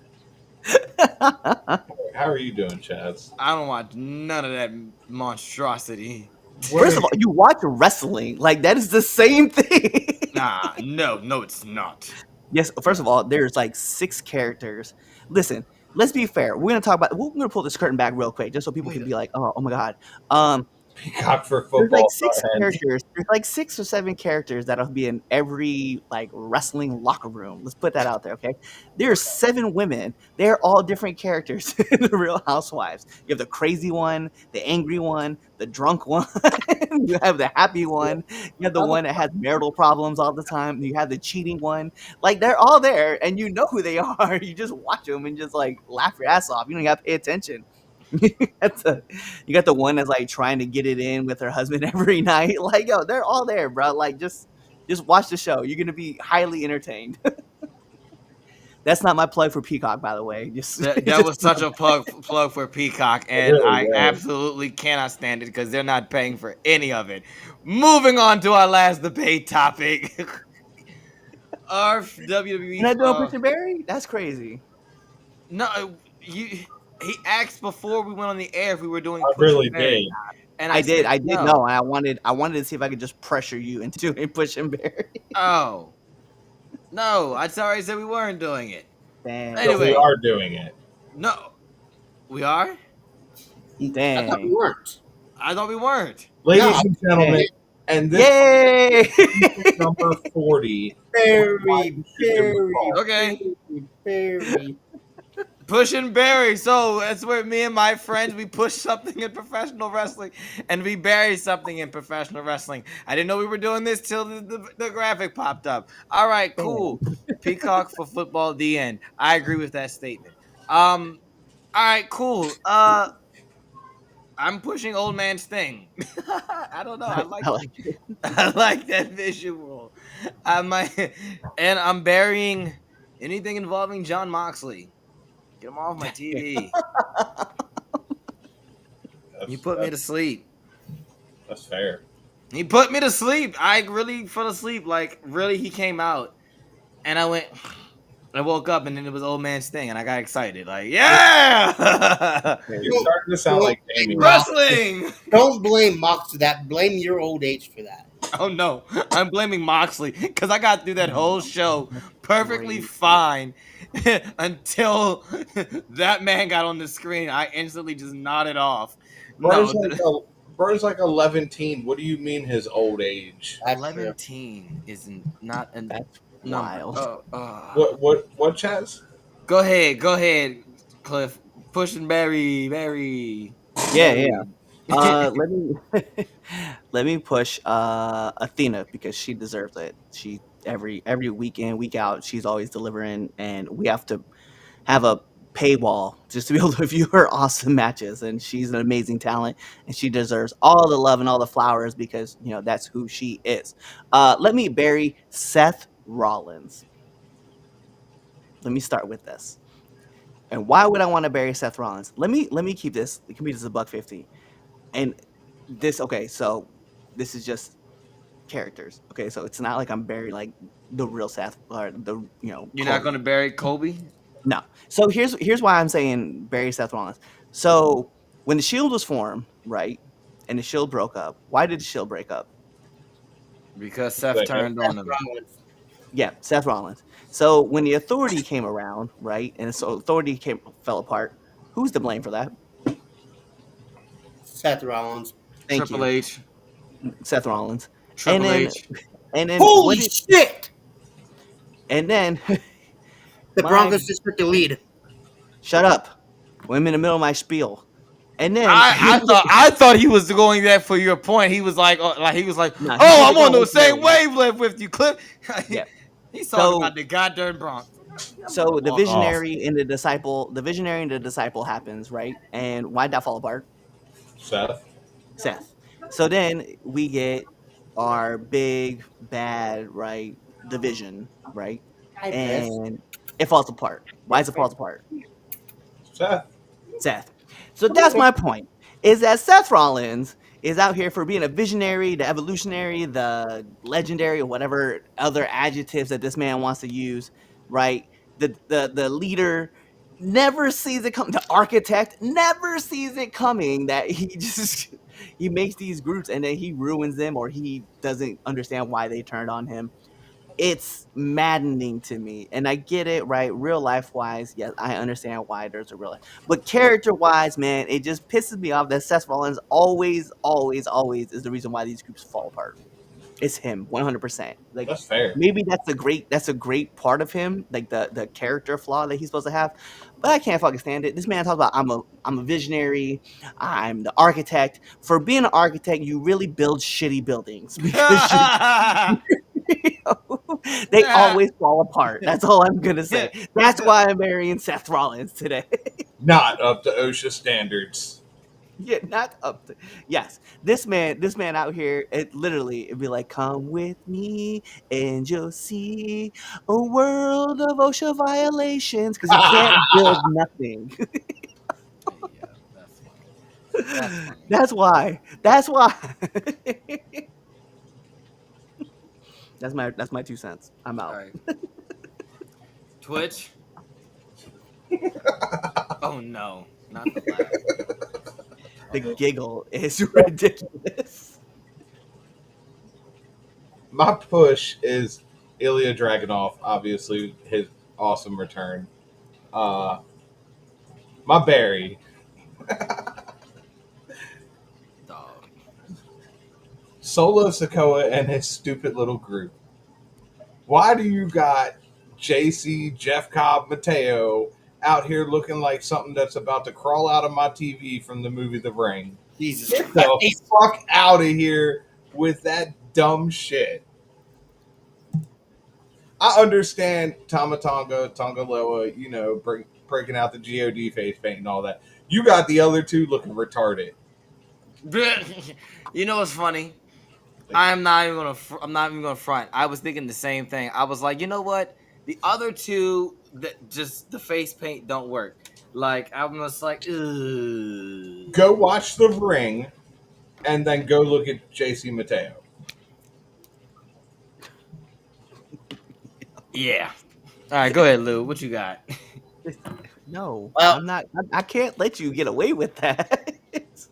How are you doing, Chaz? I don't watch none of that monstrosity. First of all, you watch wrestling like that is the same thing. Nah, no, it's not. Yes, first of all, there's like 6 characters. Listen, let's be fair. We're gonna pull this curtain back real quick just so people can be like, oh my god. Peacock for There's like football. 6 Go ahead. characters. There's like 6 or 7 characters that'll be in every like wrestling locker room. Let's put that out there, okay? There are 7 women. They're all different characters in the Real Housewives. You have the crazy one, the angry one, the drunk one. You have the happy one. You have the one that has marital problems all the time. You have the cheating one. Like they're all there, and you know who they are. You just watch them and just like laugh your ass off. You don't even have to pay attention. You got the one that's like trying to get it in with her husband every night. Like, yo, they're all there, bro. Like, just watch the show. You're gonna be highly entertained. That's not my plug for Peacock, by the way. That was such a plug for Peacock, and really I was. absolutely cannot stand it because they're not paying for any of it. Moving on to our last debate topic. Our WWE. You're not doing Christian Barry? That's crazy. No, he asked before we went on the air if we were doing. I Push really and Barry, did. and I did. said I did no. know. I wanted to see if I could just pressure you into doing Push and Barry. Oh, no! I already said we weren't doing it. Dang. So Anyway. we are doing it. No, we are. I thought Dang. we weren't. I thought we weren't. Ladies No. and gentlemen, and this Yay! is number 40. Very, Okay. very. Push and bury. So that's where me and my friends, we push something in professional wrestling and we bury something in professional wrestling. I didn't know we were doing this till the graphic popped up. All right, cool. Peacock for football, the end. I agree with that statement. All right, cool. I'm pushing old man Sting. I don't know. I like it. I like that visual. And I'm burying anything involving John Moxley. Get him off my TV. He put me to sleep. That's fair. He put me to sleep. I really fell asleep. Like, really, he came out. And I woke up and then it was old man Sting and I got excited. Like, yeah! You're starting to sound like Damien. Wrestling! Don't blame Mox for that. Blame your old age for that. Oh no, I'm blaming Moxley because I got through that whole show perfectly Great. fine until that man got on the screen. I instantly just nodded off. No, Bro's like 11 teen. What do you mean his old age? That's true. 11 isn't not a That's number. wild. What Chaz? Go ahead, Cliff. Pushing Barry. Yeah, yeah. Barry. Let me let me push Athena because she deserves it. She every week in, week out, she's always delivering, and we have to have a paywall just to be able to view her awesome matches. And she's an amazing talent, and she deserves all the love and all the flowers because that's who she is. Let me bury Seth Rollins. Let me start with this. And why would I want to bury Seth Rollins? Let me keep this. It can be just a $1.50. And this okay, so this is just characters. Okay, so it's not like I'm burying like the real Seth or the You're not Cole. gonna bury Kobe? No. So here's why I'm saying bury Seth Rollins. So when the Shield was formed, right, and the Shield broke up, why did the Shield break up? Because Seth Like, turned on him. Yeah, Seth Rollins. So when the Authority came around, right, and so Authority fell apart, who's to blame for that? Seth Rollins. Thank Triple you, H. Seth Rollins. And Triple then H. what Holy did shit! and then The my Broncos just took the lead. shut up. I'm in the middle of my spiel. And then I thought he was going there for your point. He was like, oh, no, he oh, kept I'm it on going the way too same early. wavelength with you, Cliff. Yeah. He's talking So about the goddamn Broncos. so the Walk off. visionary and the visionary and the disciple happens, right? And why'd that fall apart? Seth. Seth. So then we get our big bad, right? Division, right? Hi, Chris. And it falls apart. Why does it fall apart? Seth. Seth. So that's my point. Is that Seth Rollins is out here for being a visionary, the evolutionary, the legendary, or whatever other adjectives that this man wants to use, right? The leader never sees it come. The architect never sees it coming that he just he makes these groups and then he ruins them or he doesn't understand why they turned on him. It's maddening to me, and I get it, right? Real life wise, yes, I understand why there's a real life, but character wise, man, it just pisses me off that Seth Rollins always is the reason why these groups fall apart. It's him, 100%. Like That's fair. maybe that's a great part of him, like the character flaw that he's supposed to have, but I can't fucking stand it. This man talks about I'm a visionary, I'm the architect. For being an architect, you really build shitty buildings because they always fall apart. That's all I'm gonna say. That's why I'm marrying Seth Rollins today. Not up to OSHA standards. Yeah, not up to yes. This man out here, it'd be like, come with me and you'll see a world of OSHA violations because you can't build nothing. Yeah, that's funny. That's funny. That's why. That's why. That's my 2 cents. I'm All out. right. Twitch. Oh no, not the laugh. The giggle is ridiculous. My push is Ilya Dragunov. Obviously, his awesome return. My Barry. Dog. Solo Sokoa and his stupid little group. Why do you got JC, Jeff Cobb, Mateo out here looking like something that's about to crawl out of my TV from the movie The Ring? Jesus Get Christ. the fuck out of here with that dumb shit. I understand Tamatonga, Tongaloa, breaking out the God face paint and all that. You got the other two looking retarded. You know what's funny? I'm not even gonna front. I was thinking the same thing. I was like, you know what? The other two, just the face paint don't work. Like I'm just like, ugh. Go watch The Ring and then go look at JC Mateo. Yeah. All right, go ahead, Lou. What you got? No, Well- I'm not. I can't let you get away with that. It's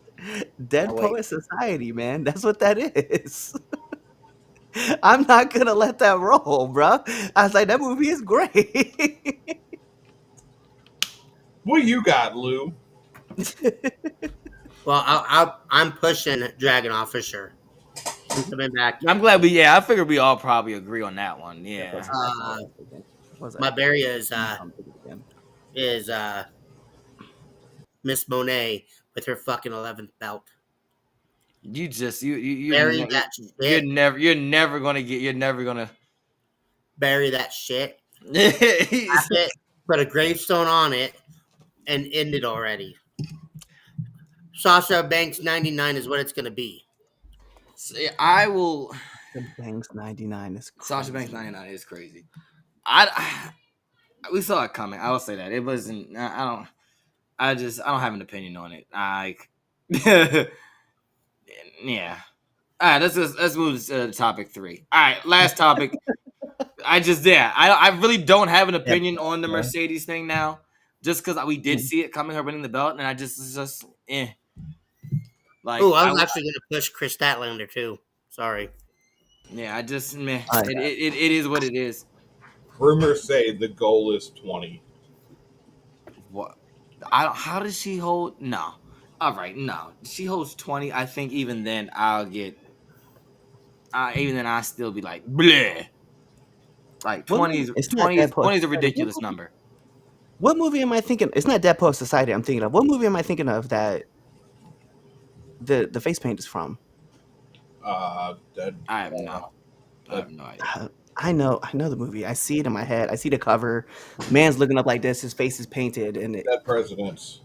Dead Oh, wait. Poet Society, man. That's what that is. I'm not gonna let that roll, bro. I was like, that movie is great. What you got, Lou? Well, I'm pushing Dragonov for sure. I'm coming back. I'm glad I figured we all probably agree on that one. Yeah. That's what I was thinking. What was My that? berry I'm thinking again. is Miss Monet with her fucking 11th belt. You just you Bury that shit. you're never gonna get you're never gonna Bury that shit. He's- Wrap it. Put a gravestone on it and end it already. Sasha Banks 99 is what it's gonna be. I will The Banks 99 is Sasha crazy. Banks 99 is crazy. I we saw it coming. I will say that. It wasn't I don't have an opinion on it. Like yeah. All right, let's move to topic 3. All right, last topic. I really don't have an opinion on the Mercedes thing now, just because we did see it coming, her winning the belt, and I just it's just like Oh, I was actually gonna push Chris Statlander too. Sorry. yeah, I just meh. Oh, It is what it is. Rumors say the goal is 20. What I don't. How does she hold? No. All right, no. She holds 20. I think even then I'll get. Even then I still be like bleh. Like What 20 movie? is It's not 20 is Deadpool. 20 is a ridiculous number. What movie am I thinking? It's not Deadpool Society. I'm thinking of. What movie am I thinking of that the face paint is from? That, I have no idea. I know the movie. I see it in my head. I see the cover. Man's looking up like this. His face is painted, and Dead Presidents.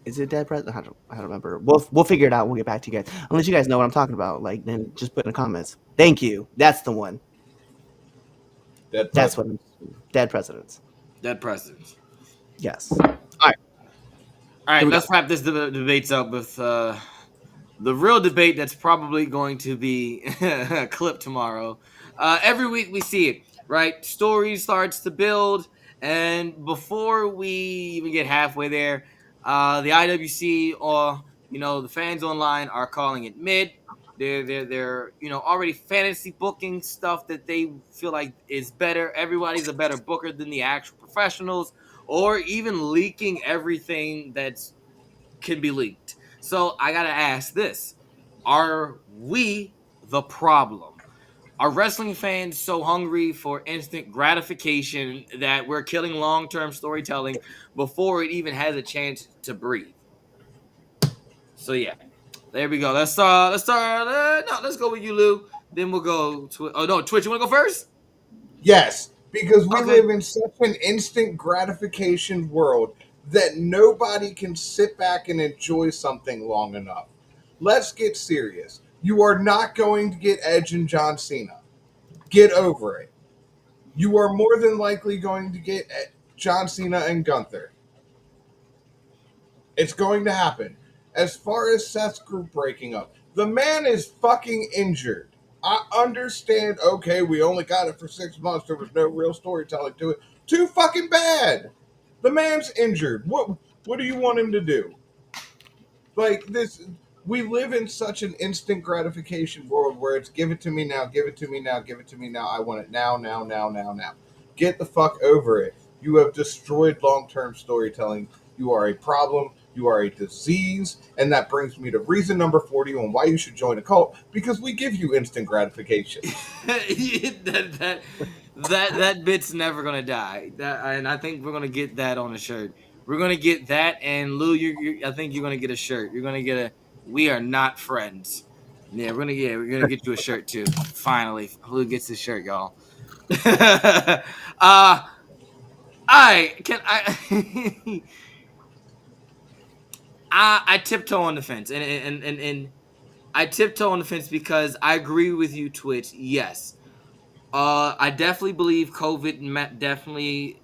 is it Dead President? I don't remember. We'll figure it out. We'll get back to you guys. Unless you guys know what I'm talking about, like then just put in the comments. Thank you. That's the one. Dead That's Presidents. what Dead Presidents. Dead presidents. Yes. All right, Here we let's go. wrap this debates up with the real debate that's probably going to be clipped tomorrow. Every week we see it, right? Story starts to build, and before we even get halfway there, the IWC or the fans online are calling it mid. They're already fantasy booking stuff that they feel like is better. Everybody's a better booker than the actual professionals, or even leaking everything that's can be leaked. So I gotta ask this: are we the problem? Are wrestling fans so hungry for instant gratification that we're killing long-term storytelling before it even has a chance to breathe? So yeah, there we go. Let's start. No, let's go with you, Lou. Then we'll go to. Oh no, Twitch. You want to go first? Yes, because we Okay. live in such an instant gratification world that nobody can sit back and enjoy something long enough. Let's get serious. You are not going to get Edge and John Cena. Get over it. You are more than likely going to get John Cena and Gunther. It's going to happen. As far as Seth's group breaking up, the man is fucking injured. I understand, okay, we only got it for 6 months. There was no real storytelling to it. Too fucking bad. The man's injured. What do you want him to do? Like this, we live in such an instant gratification world where it's give it to me now, give it to me now, give it to me now. I want it now, now, now, now, now. Get the fuck over it. You have destroyed long-term storytelling. You are a problem. You are a disease. And that brings me to reason number 40 on why you should join a cult, because we give you instant gratification. that bit's never gonna die. And I think we're gonna get that on a shirt. We're gonna get that, and Lou, I think you're gonna get a shirt. You're gonna get a. We are not friends. Yeah, we're gonna get you a shirt too. Finally, Lou gets his shirt, y'all. I can I. I tiptoe on the fence, and I tiptoe on the fence because I agree with you, Twitch. Yes, I definitely believe COVID definitely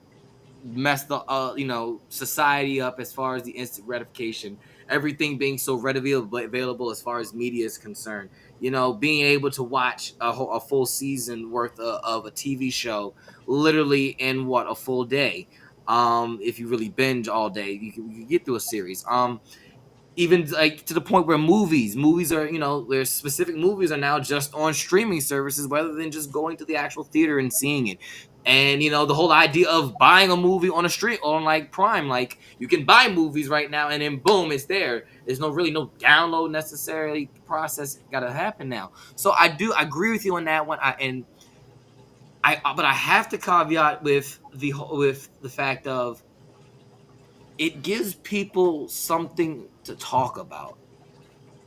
messed the society up as far as the instant gratification. Everything being so readily available as far as media is concerned. Being able to watch a full season worth of a TV show literally in a full day. If you really binge all day, you can get through a series. even like to the point where movies are, there's specific movies are now just on streaming services rather than just going to the actual theater and seeing it. And the whole idea of buying a movie on a street on like Prime, like you can buy movies right now and then boom, it's there. There's no download necessarily process got to happen now. So I agree with you on that one. But I have to caveat with the fact of it gives people something to talk about.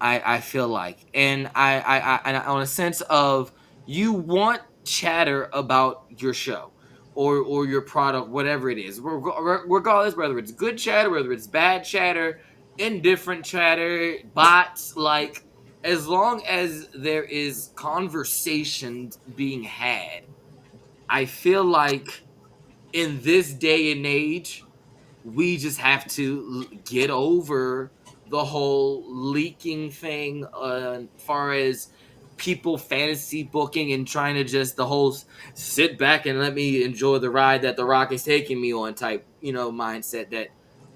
I feel like, and and on a sense of you want chatter about your show or your product, whatever it is, regardless whether it's good chatter, whether it's bad chatter, indifferent chatter, bots, like as long as there is conversations being had, I feel like in this day and age we just have to get over the whole leaking thing as far as people fantasy booking and trying to just the whole sit back and let me enjoy the ride that the rock is taking me on type mindset that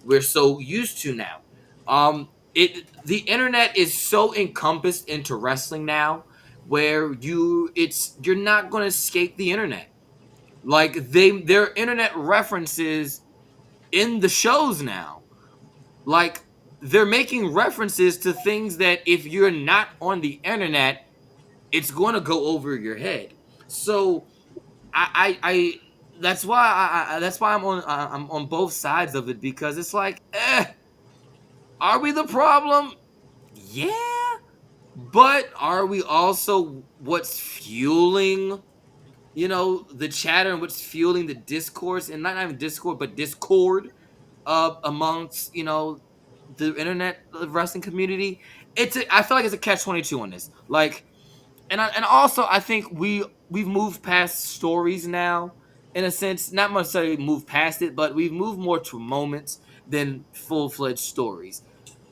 we're so used to now. The internet is so encompassed into wrestling now where you're not going to escape the internet. Like their internet references in the shows now. Like they're making references to things that if you're not on the internet, it's going to go over your head. So I that's why I'm on both sides of it because it's like, are we the problem? Yeah, but are we also what's fueling the chatter and what's fueling the discourse and not even discord but discord amongst the internet wrestling community. I feel like it's a catch-22 on this. Like, and also I think we've moved past stories now in a sense, not necessarily moved past it, but we've moved more to moments than full-fledged stories.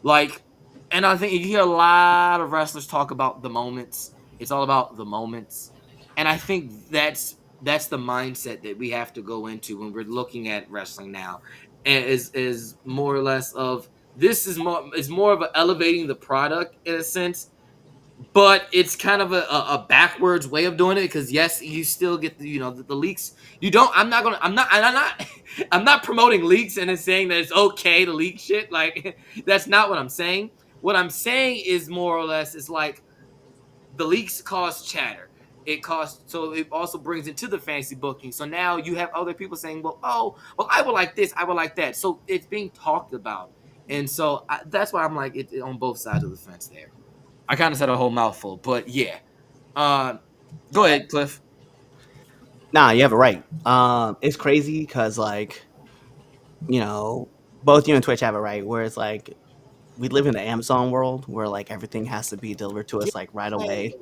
Like, and I think you hear a lot of wrestlers talk about the moments. It's all about the moments, and I think that's the mindset that we have to go into when we're looking at wrestling now, and is more or less of this is more of a elevating the product in a sense, but it's kind of a backwards way of doing it because yes, you still get the leaks. You don't. I'm not I'm not promoting leaks and then saying that it's okay to leak shit. Like that's not what I'm saying. What I'm saying is more or less is like the leaks cause chatter. It costs, so it also brings it to the fantasy booking. So now you have other people saying, well, oh, well, I would like this, I would like that. So it's being talked about, and so that's why I'm like it on both sides of the fence there. I kind of said a whole mouthful, but yeah. Uh, Go ahead, Cliff. Nah, you have it right. It's crazy because like you know, both you and Twitch have it right. Where it's like we live in the Amazon world where like everything has to be delivered to us like right away,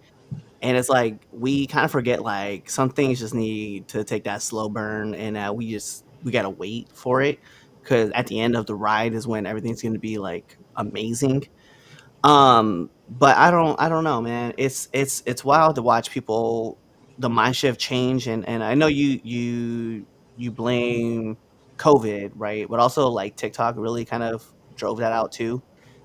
and it's like we kind of forget like some things just need to take that slow burn, and we gotta wait for it because at the end of the ride is when everything's gonna be like amazing. But I don't know, man. It's wild to watch people the mind shift change, and I know you blame COVID, right? But also like TikTok really kind of drove that out too,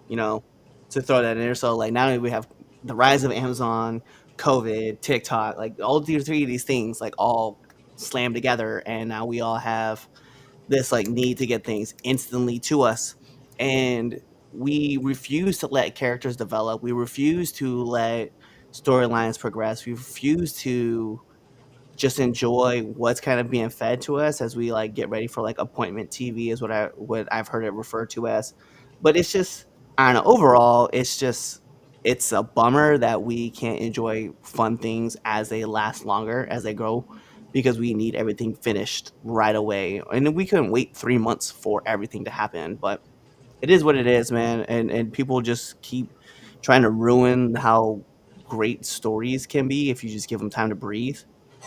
you know, to throw that in there. So like now we have the rise of Amazon, COVID, TikTok, like all three of these things like all slammed together, and now we all have this like need to get things instantly to us, and we refuse to let characters develop, we refuse to let storylines progress, we refuse to just enjoy what's kind of being fed to us as we like get ready for like appointment TV is what I've heard it referred to as. But it's just I don't know. Overall, it's a bummer that we can't enjoy fun things as they last longer as they grow because we need everything finished right away, and we couldn't wait 3 months for everything to happen. But it is what it is, man, and people just keep trying to ruin how great stories can be if you just give them time to breathe.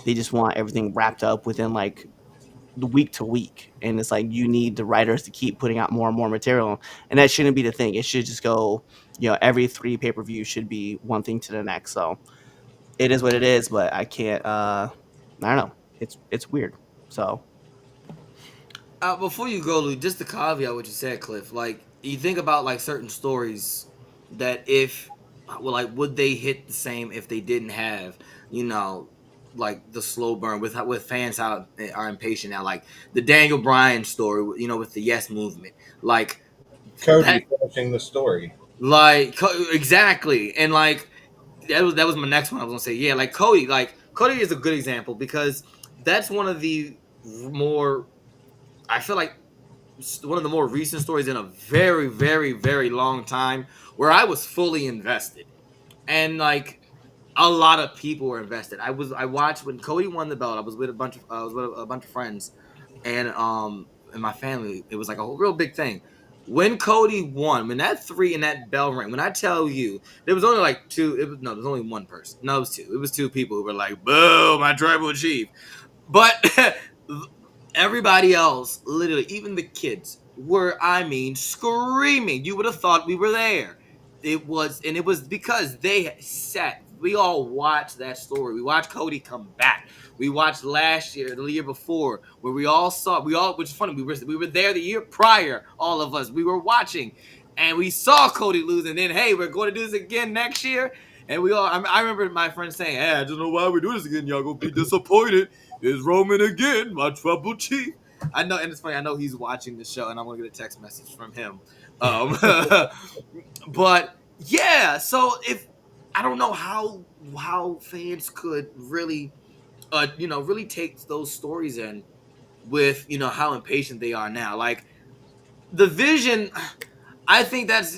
They just want everything wrapped up within like the week to week, and it's like you need the writers to keep putting out more and more material, and that shouldn't be the thing. It should just go, every three pay-per-view should be one thing to the next. So it is what it is, but I can't I don't know. It's weird. So Before you go, Lou, just to caveat what you said, Cliff. Like you think about like certain stories that if, well, like would they hit the same if they didn't have, you know, like the slow burn with fans how are impatient now, like the Daniel Bryan story, you know, with the Yes movement, like that, Cody finishing the story. like exactly, and like that was my next one. I was gonna say, yeah, like Cody is a good example because that's one of the more, I feel like one of the more recent stories in a very, very, very long time where I was fully invested, and like a lot of people were invested. I watched when Cody won the belt. I was with a bunch of friends, and my family. It was like a whole real big thing. When Cody won, when that three and that bell rang, when I tell you, there was only like two. It was no, there was only one person. No, it was two. It was two people who were like, "Boo, my tribal chief." But everybody else, literally, even the kids, were, I mean, screaming. You would have thought we were there. It was because they sat. We all watched that story. We watched Cody come back. We watched last year, the year before, where which is funny. We were there the year prior. All of us, we were watching, and we saw Cody lose. And then, hey, we're going to do this again next year. And we all, I remember my friend saying, "Hey, I don't know why we're doing this again. Y'all gonna be disappointed. Is Roman again, my trouble chief?" I know, and it's funny. I know he's watching the show, and I'm gonna get a text message from him. Um, but yeah, so if I don't know how fans could really, really take those stories in with how impatient they are now. Like the vision, I think that's.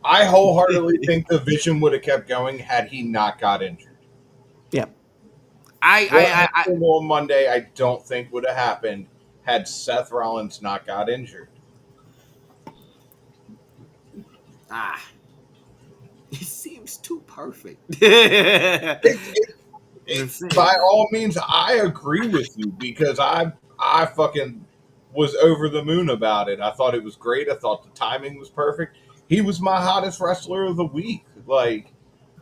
I wholeheartedly think the Vision would have kept going had he not got injured. Yeah. What I happened on Monday, I don't think would have happened had Seth Rollins not got injured. ah, it seems too perfect. It, by all means, I agree with you because I fucking was over the moon about it. I thought it was great. I thought the timing was perfect. He was my hottest wrestler of the week. Like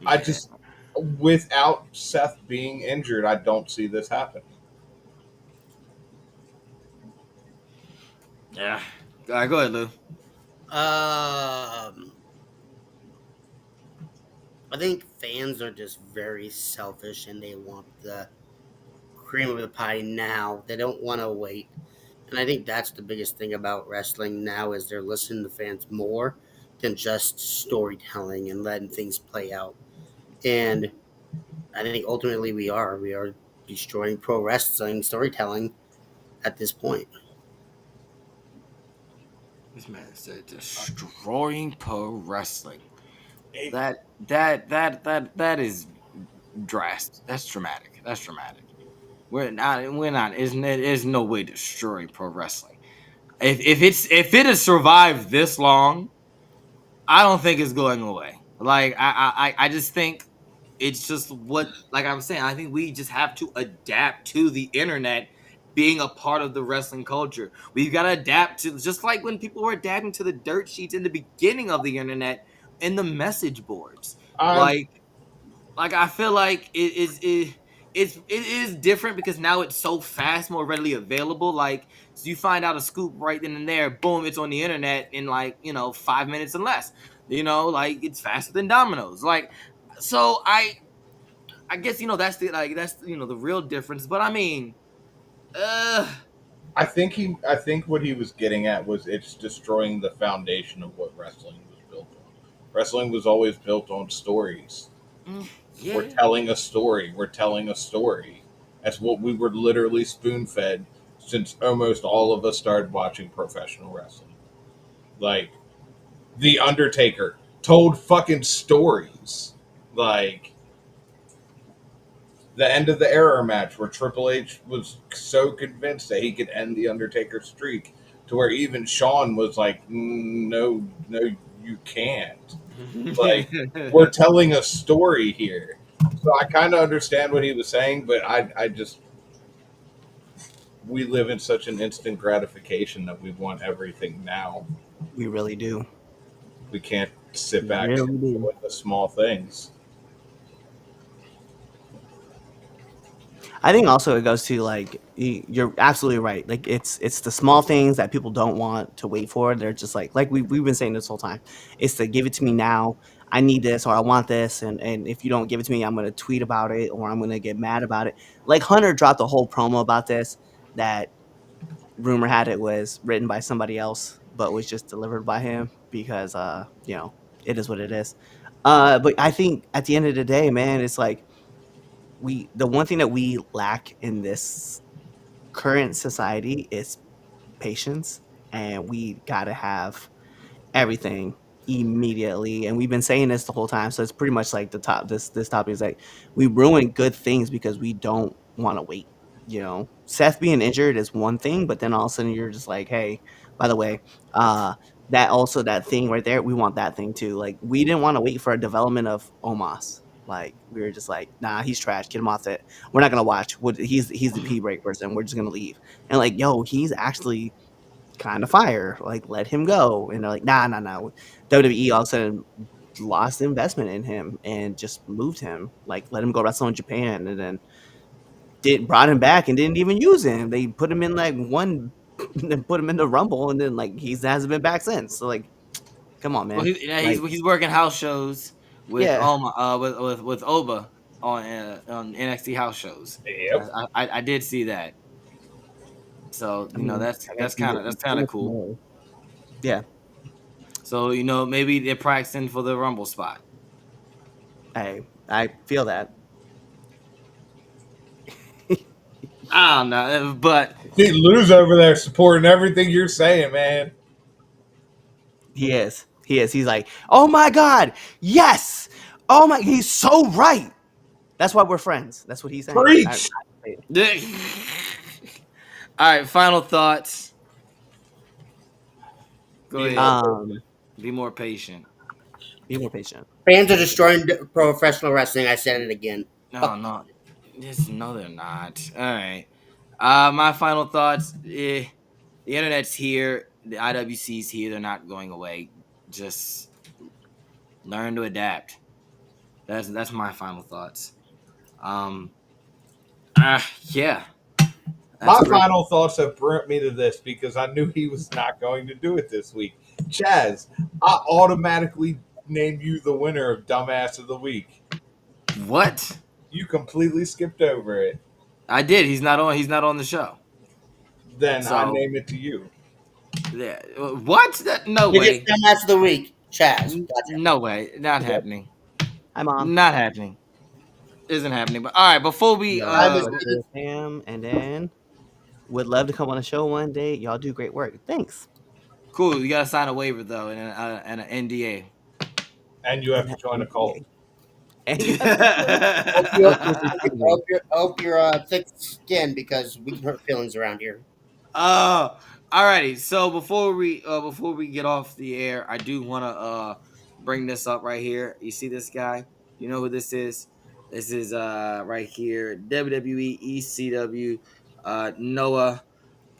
I Yeah. just without Seth being injured, I don't see this happen. Yeah. All right, go ahead, Lou. I think fans are just very selfish and they want the cream of the pie now. They don't want to wait. And I think that's the biggest thing about wrestling now is they're listening to fans more than just storytelling and letting things play out. And I think ultimately we are destroying pro wrestling storytelling at this point. This man said destroying pro wrestling. That is drastic. That's dramatic. That's dramatic. We're not. Isn't it? There's no way destroying pro wrestling. If it has survived this long, I don't think it's going away. Like I just think it's just what, like I'm saying, I think we just have to adapt to the internet being a part of the wrestling culture. We've got to adapt to, just like when people were adapting to the dirt sheets in the beginning of the internet and the message boards. I'm Like I feel like it is different because now it's so fast, more readily available. Like, so you find out a scoop right then and there, boom, it's on the internet in like 5 minutes and less. Like it's faster than Domino's. Like, so I guess that's the real difference. But I mean, uh, I think what he was getting at was it's destroying the foundation of what wrestling was built on. Wrestling was always built on stories. We're yeah, telling a story. We're telling a story. That's what we were literally spoon fed since almost all of us started watching professional wrestling. Like The Undertaker told fucking stories. Like the end of the Era match where Triple H was so convinced that he could end the Undertaker streak to where even Shawn was like, no, no, you can't. Like, we're telling a story here. So I kind of understand what he was saying, but I just, we live in such an instant gratification that we want everything now. We really do. We can't sit We back and really do. enjoy the small things. I think also it goes to like you're absolutely right. Like it's the small things that people don't want to wait for. They're just like we've been saying this whole time. It's to give it to me now. I need this or I want this, and if you don't give it to me, I'm gonna tweet about it or I'm gonna get mad about it. Like Hunter dropped a whole promo about this that rumor had it was written by somebody else, but was just delivered by him because it is what it is. But I think at the end of the day, man, it's like the one thing that we lack in this current society is patience, and we gotta have everything immediately. And we've been saying this the whole time, so it's pretty much like this topic is like we ruin good things because we don't want to wait. Seth being injured is one thing, but then all of a sudden you're just like, hey, by the way, uh that thing right there, we want that thing too. Like we didn't want to wait for a development of Omos. Like we were just like, nah, he's trash. Get him off it. We're not gonna watch. He's the P break person. We're just gonna leave. And like, yo, he's actually kind of fire. Like, let him go. And they're like, nah, nah, nah. WWE all of a sudden lost investment in him and just moved him. Like, let him go wrestle in Japan, and then brought him back and didn't even use him. They put him in like one, and put him in the Rumble, and then like he hasn't been back since. So like, come on, Well, man. he's working house shows with Yeah, with Oba on NXT house shows. Yep. I did see that. So I mean, I guess that's kind of cool. more. Yeah, So maybe they're practicing for the Rumble spot. I feel that. I don't know, but See, Lou's over there supporting everything you're saying, man. He is. He is. He's like, oh my God, yes. Oh my, he's so right. That's why we're friends. That's what he's saying. Preach. all right. Final thoughts. Go Be ahead. more Be more patient. Be more patient. Fans are destroying professional wrestling. I said it again. No, no, no, they're not. All right. My final thoughts. The internet's here. The IWC's here. They're not going away. Just learn to adapt. That's my final thoughts. Yeah. My That's great. final thoughts have brought me to this because I knew he was not going to do it this week. Chaz, I automatically name you the winner of Dumbass of the Week. What? You completely skipped over it. I did. He's not on. He's not on the show. Then I So name it to you. yeah. What? No You way. get dumbass of the week, Chaz. Gotcha. No way. Not happening. Hi, Mom. Not happening. Isn't happening. But all right. Before we Sam, and then would love to come on the show one day. Y'all do great work. Thanks. cool. You gotta sign a waiver though and an NDA. And you have to join a cult. And Hope you're, hope you're thick skinned because we can hurt feelings around here. Alrighty. So before we get off the air, I do want to bring this up right here. You see this guy? You know who this is? This is right here WWE ECW Noah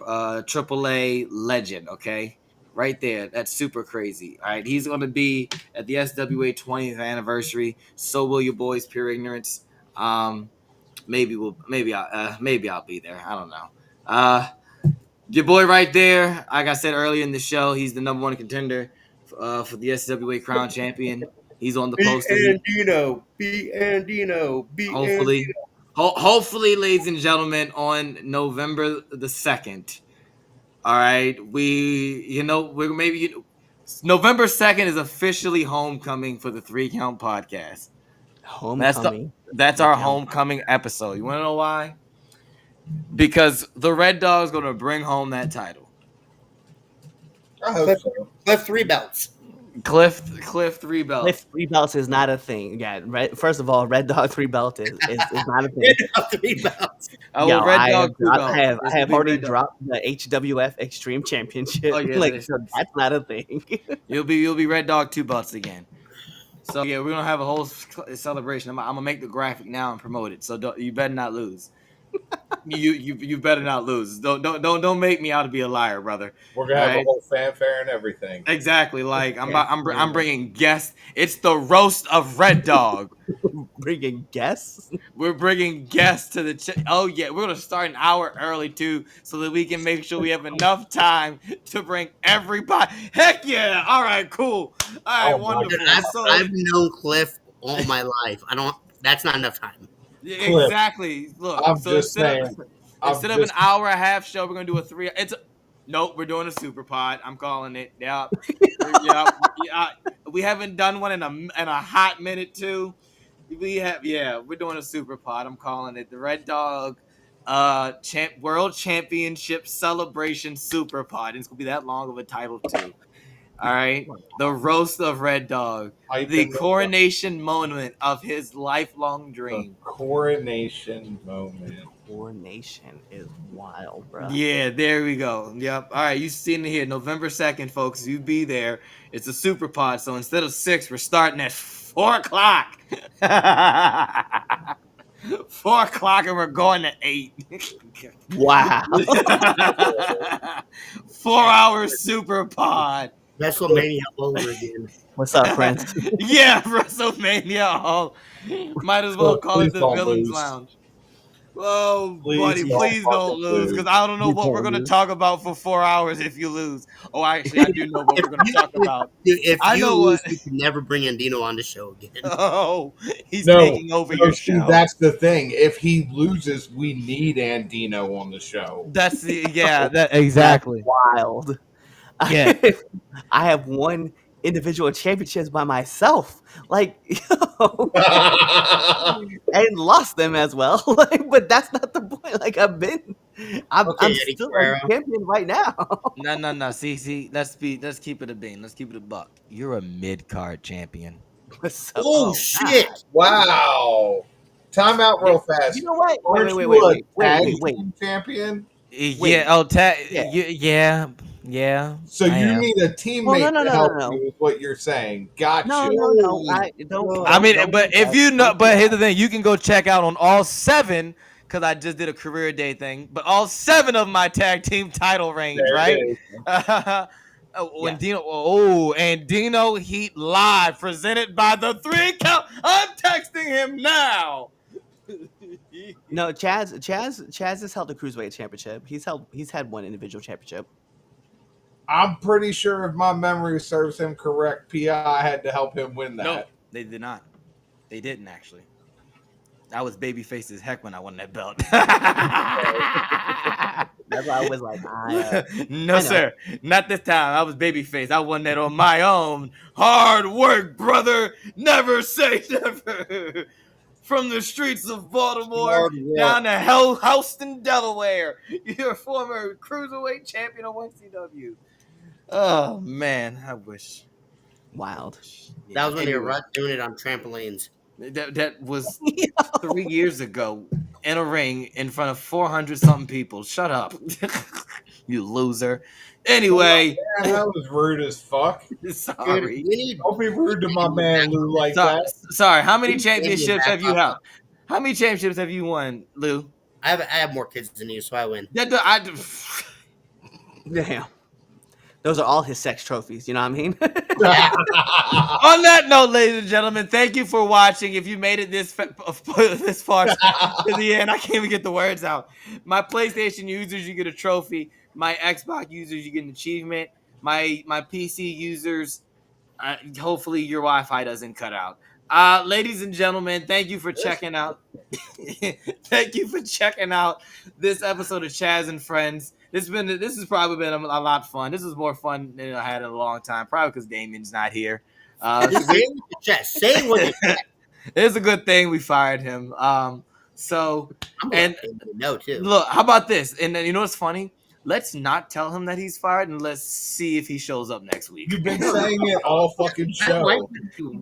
AAA legend. Okay, right there. That's super crazy. All right, he's gonna be at the SWA 20th anniversary. So will your boys, Pure Ignorance. Maybe I'll be there. I don't know. Your boy right there, like I said earlier in the show, he's the number one contender for the SWA Crown Champion. He's on the poster. Hopefully, ladies and gentlemen, on November the 2nd. All right, November 2nd is officially homecoming for the 3 Count podcast. homecoming. That's our homecoming episode. You want to know why? Because the Red Dog's going to bring home that title. I hope so. Cliff 3 belts. Cliff 3 belts. Cliff 3 belts is not a thing. Yeah, first of all, Red Dog 3 belt is not a thing. 3 belts. Well, Red Dog 2 belts. I have already dropped the HWF Extreme Championship. Oh, yeah, so that's not a thing. You'll be Red Dog 2 belts again. So yeah, we're gonna have a whole celebration. I'm gonna make the graphic now and promote it. So you better not lose. You better not lose. Don't make me out to be a liar, brother. We're gonna have a Alright? whole fanfare and everything. Exactly. Like I'm bringing guests. It's the roast of Red Dog. Bringing guests. We're bringing guests to the. Oh yeah, we're gonna start an hour early too, so that we can make sure we have enough time to bring everybody. Heck yeah! All right, cool. All right, Oh my Dude, wonderful. So I've known Cliff all my life. I don't. That's not enough time. yeah, Cliff, exactly. Look, I'm so just saying. instead of an hour and a half show, we're gonna do a 3. Nope, we're doing a super pod. I'm calling it. Yep. Yep. Yeah, we haven't done one in a hot minute too. We're doing a super pod. I'm calling it the Red Dog World Championship Celebration Super Pod. It's gonna be that long of a title too. All right. The roast of Red Dog. The coronation moment of his lifelong dream. Coronation moment. Coronation is wild, bro. Yeah, there we go. Yep. All right, you seen it here, November 2nd, folks. You be there. It's a super pod. So instead of 6, we're starting at 4:00. 4:00, and we're going to 8. Wow. 4-hour super pod. WrestleMania all over again. What's up, Prince? Yeah, WrestleMania. Might as well call it Please the don't Villains lose. Lounge. Oh, Please buddy, don't please don't fucking lose, because lose. I don't know Please what we're don't going to lose. talk about for 4 hours if you lose. Oh, actually, I do know what we're going to talk about. Dude, if I you know lose, what- you can never bring Andino on the show again. Oh, he's No, taking over your see, show. that's the thing. If he loses, we need Andino on the show. That's the yeah. That Exactly. Wild. Yeah. I have won individual championships by myself, like, and lost them as well. Like, but that's not the point. Like, I'm Okay, I'm Eddie still Guerrero. a champion right now. No. See. Let's keep it a bean. Let's keep it a buck. You're a mid card champion. So, Oh shit! Wow. Time out real fast. You know what? Aren't Wait, you a tag wait. team champion? Yeah. Oh, Yeah. yeah. So I you am. need a teammate no, to help no. you, is what you're saying. Gotcha. No. I don't. I mean, don't but do if that. you know, Don't do but here's that. the thing: you can go check out on all 7, because I just did a career day thing. But all 7 of my tag team title reigns, There right? it is. When Dino Heat Live, presented by the 3 Count. I'm texting him now. No, Chaz has held the cruiserweight championship. He's had one individual championship. I'm pretty sure if my memory serves him correct, PI had to help him win that. No, they did not. They didn't actually. I was babyface as heck when I won that belt. That's why I was like, No, I know. sir. Not this time. I was babyface. I won that on my own. Hard work, brother. Never say never. From the streets of Baltimore Hard work. down to Houston, Delaware. Your former cruiserweight champion of WCW. Oh, man. I wish. wild. That was when they Anyway. were doing it on trampolines. That was 3 years ago in a ring in front of 400 something people. Shut up, you loser. Anyway, Man, that was rude as fuck. Dude, sorry. we need. Don't be rude to my man Lou like that. Sorry. How many We need Indian championships have you back held? up. How many championships have you won, Lou? I have more kids than you, so I win. Damn. Those are all his sex trophies. You know what I mean? On that note, ladies and gentlemen, thank you for watching. If you made it this far to the end, I can't even get the words out. My PlayStation users, you get a trophy. My Xbox users, you get an achievement. My PC users, hopefully your Wi-Fi doesn't cut out. Ladies and gentlemen, thank you for checking out. Thank you for checking out this episode of Chaz and Friends. This has probably been a lot of fun. This is more fun than I had in a long time, probably because Damien's not here. Just say it with your chest. Say it with your chest. It's a good thing we fired him. So I'm gonna and let him know too. look, how about this? And then you know what's funny? Let's not tell him that he's fired, and let's see if he shows up next week. You've been saying it all fucking show.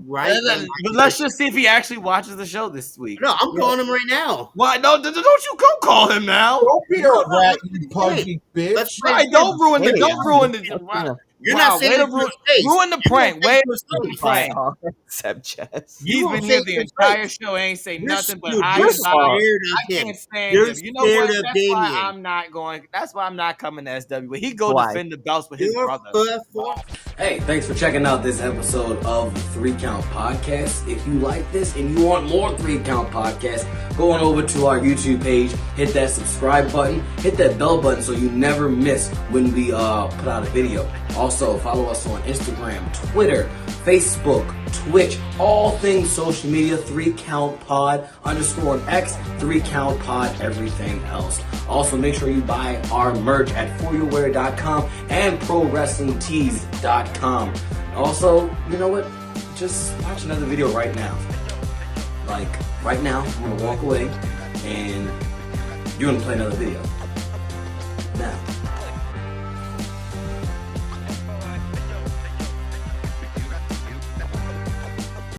Right? But let's just see if he actually watches the show this week. No, I'm calling him right now. Why? No, don't you go call him now. Don't be a rat, you pudgy bitch. Let's Right, don't ruin the. Don't ruin the. Let's You're Wow, not saying way to it to his face. ruin the You won't prank. say Way it to to his ruin the face. prank. Except Chess. You He's won't been say here it the to his entire face. show, ain't say You're, nothing but dude, I you're First of all, advise. scared I of him. can't stand You're him. You know scared what? of That's why Damien. I'm not going. That's why I'm not coming to SW. He go Why? defend the belts with his You're brother. for Hey, thanks for checking out this episode of the 3 Count Podcast. If you like this and you want more 3 Count Podcasts, go on over to our YouTube page, hit that subscribe button, hit that bell button so you never miss when we put out a video. Also, follow us on Instagram, Twitter, Facebook, Twitch, all things social media, 3 Count Pod, _ on X, 3 Count Pod, everything else. Also, make sure you buy our merch at foryourwear.com and prowrestlingtees.com. Also, you know what? Just watch another video right now. Like, right now, I'm gonna walk away and you're gonna play another video. Now.